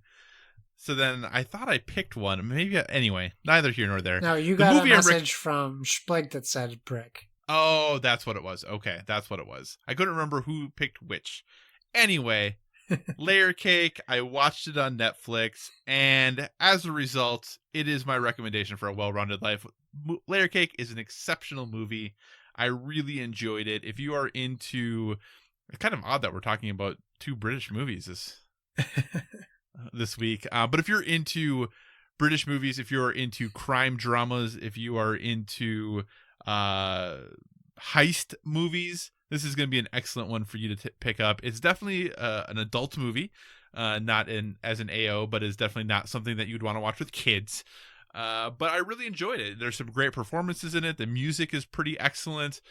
So then I thought I picked one. Maybe, anyway, neither here nor there. No, you got a message from Splig that said Brick. Oh, that's what it was. Okay, that's what it was. I couldn't remember who picked which. Anyway, Layer Cake, I watched it on Netflix, and as a result, it is my recommendation for a well-rounded life. Layer Cake is an exceptional movie. I really enjoyed it. If you are into... It's kind of odd that we're talking about 2 British movies this week. But if you're into British movies, if you're into crime dramas, if you are into heist movies, this is going to be an excellent one for you to pick up. It's definitely an adult movie, not as an AO, but is definitely not something that you'd want to watch with kids. But I really enjoyed it. There's some great performances in it. The music is pretty excellent.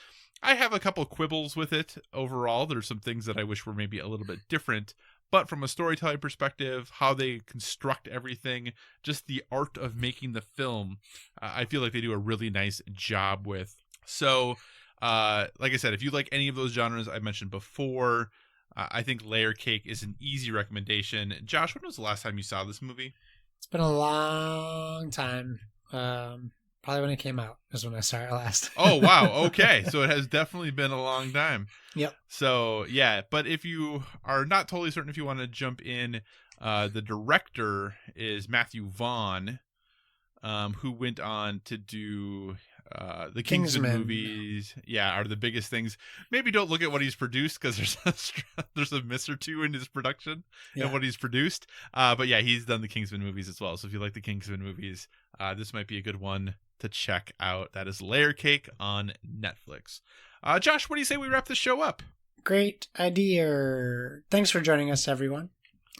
I have a couple quibbles with it overall. There's some things that I wish were maybe a little bit different. But from a storytelling perspective, how they construct everything, just the art of making the film, I feel like they do a really nice job with. So... like I said, if you like any of those genres I mentioned before, I think Layer Cake is an easy recommendation. Josh, when was the last time you saw this movie? It's been a long time. Probably when it came out is when I saw it last. Oh, wow. Okay. So it has definitely been a long time. Yep. So, yeah. But if you are not totally certain if you want to jump in, the director is Matthew Vaughn, who went on to do the Kingsman Kingsman. movies, are the biggest things. Maybe don't look at what he's produced because there's a miss or two in his production and what he's produced. But yeah, he's done the Kingsman movies as well. So if you like the Kingsman movies, this might be a good one to check out. That is Layer Cake on Netflix. Josh, what do you say we wrap this show up? Great idea. Thanks for joining us, everyone.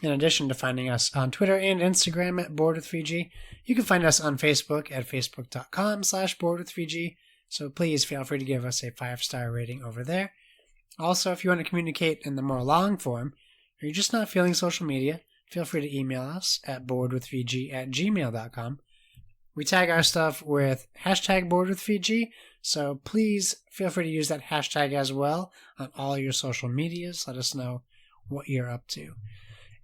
In addition to finding us on Twitter and Instagram at BoredWith3G, you can find us on Facebook at facebook.com/BoredWith3G. So please feel free to give us a 5-star rating over there. Also, if you want to communicate in the more long form, or you're just not feeling social media, feel free to email us at boredwith3g@gmail.com. We tag our stuff with hashtag BoredWith3G, so please feel free to use that hashtag as well on all your social medias. Let us know what you're up to.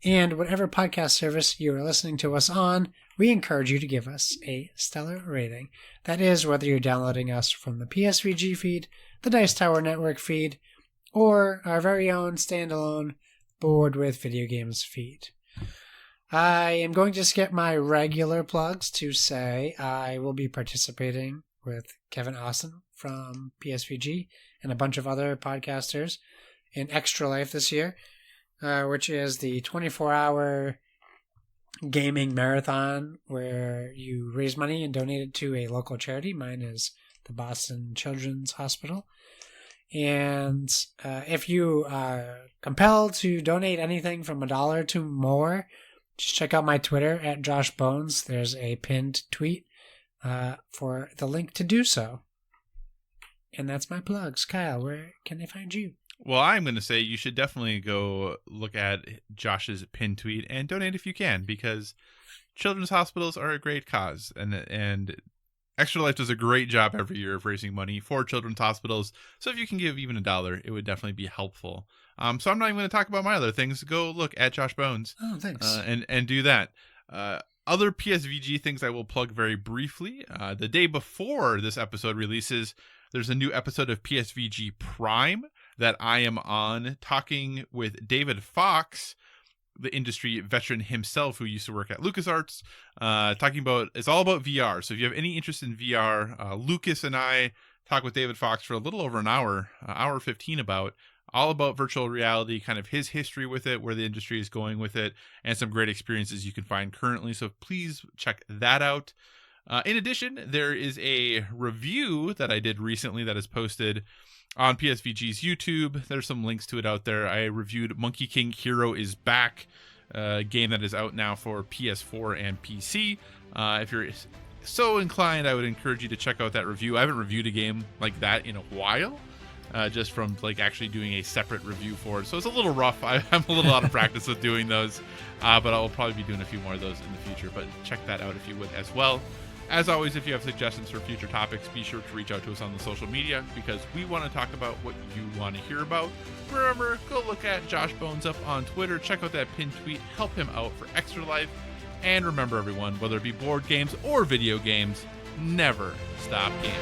And whatever podcast service you are listening to us on, we encourage you to give us a stellar rating. That is, whether you're downloading us from the PSVG feed, the Dice Tower Network feed, or our very own standalone Bored with Video Games feed. I am going to skip my regular plugs to say I will be participating with Kevin Austin from PSVG and a bunch of other podcasters in Extra Life this year. Which is the 24-hour gaming marathon where you raise money and donate it to a local charity. Mine is the Boston Children's Hospital. And if you are compelled to donate anything from $1 to more, just check out my Twitter at Josh Bones. There's a pinned tweet for the link to do so. And that's my plugs. Kyle, where can they find you? Well, I'm going to say you should definitely go look at Josh's pinned tweet and donate if you can, because children's hospitals are a great cause, and Extra Life does a great job every year of raising money for children's hospitals. So if you can give even $1, it would definitely be helpful. So I'm not even going to talk about my other things. Go look at Josh Bones. Oh, thanks. And do that. Other PSVG things I will plug very briefly. The day before this episode releases, there's a new episode of PSVG Prime that I am on, talking with David Fox, the industry veteran himself who used to work at LucasArts, talking about, it's all about VR. So if you have any interest in VR, Lucas and I talk with David Fox for a little over an hour, hour 15 all about virtual reality, kind of his history with it, where the industry is going with it, and some great experiences you can find currently. So please check that out. In addition, there is a review that I did recently that is posted on PSVG's YouTube. There's some links to it out there. I reviewed Monkey King Hero is Back, a game that is out now for PS4 and PC. If you're so inclined, I would encourage you to check out that review. I haven't reviewed a game like that in a while, just from like actually doing a separate review for it. So it's a little rough. I'm a little out of practice with doing those, but I'll probably be doing a few more of those in the future. But check that out if you would as well. As always, if you have suggestions for future topics, be sure to reach out to us on the social media, because we want to talk about what you want to hear about. Remember, go look at Josh Bones up on Twitter, check out that pinned tweet, help him out for Extra Life. And remember, everyone, whether it be board games or video games, never stop gaming.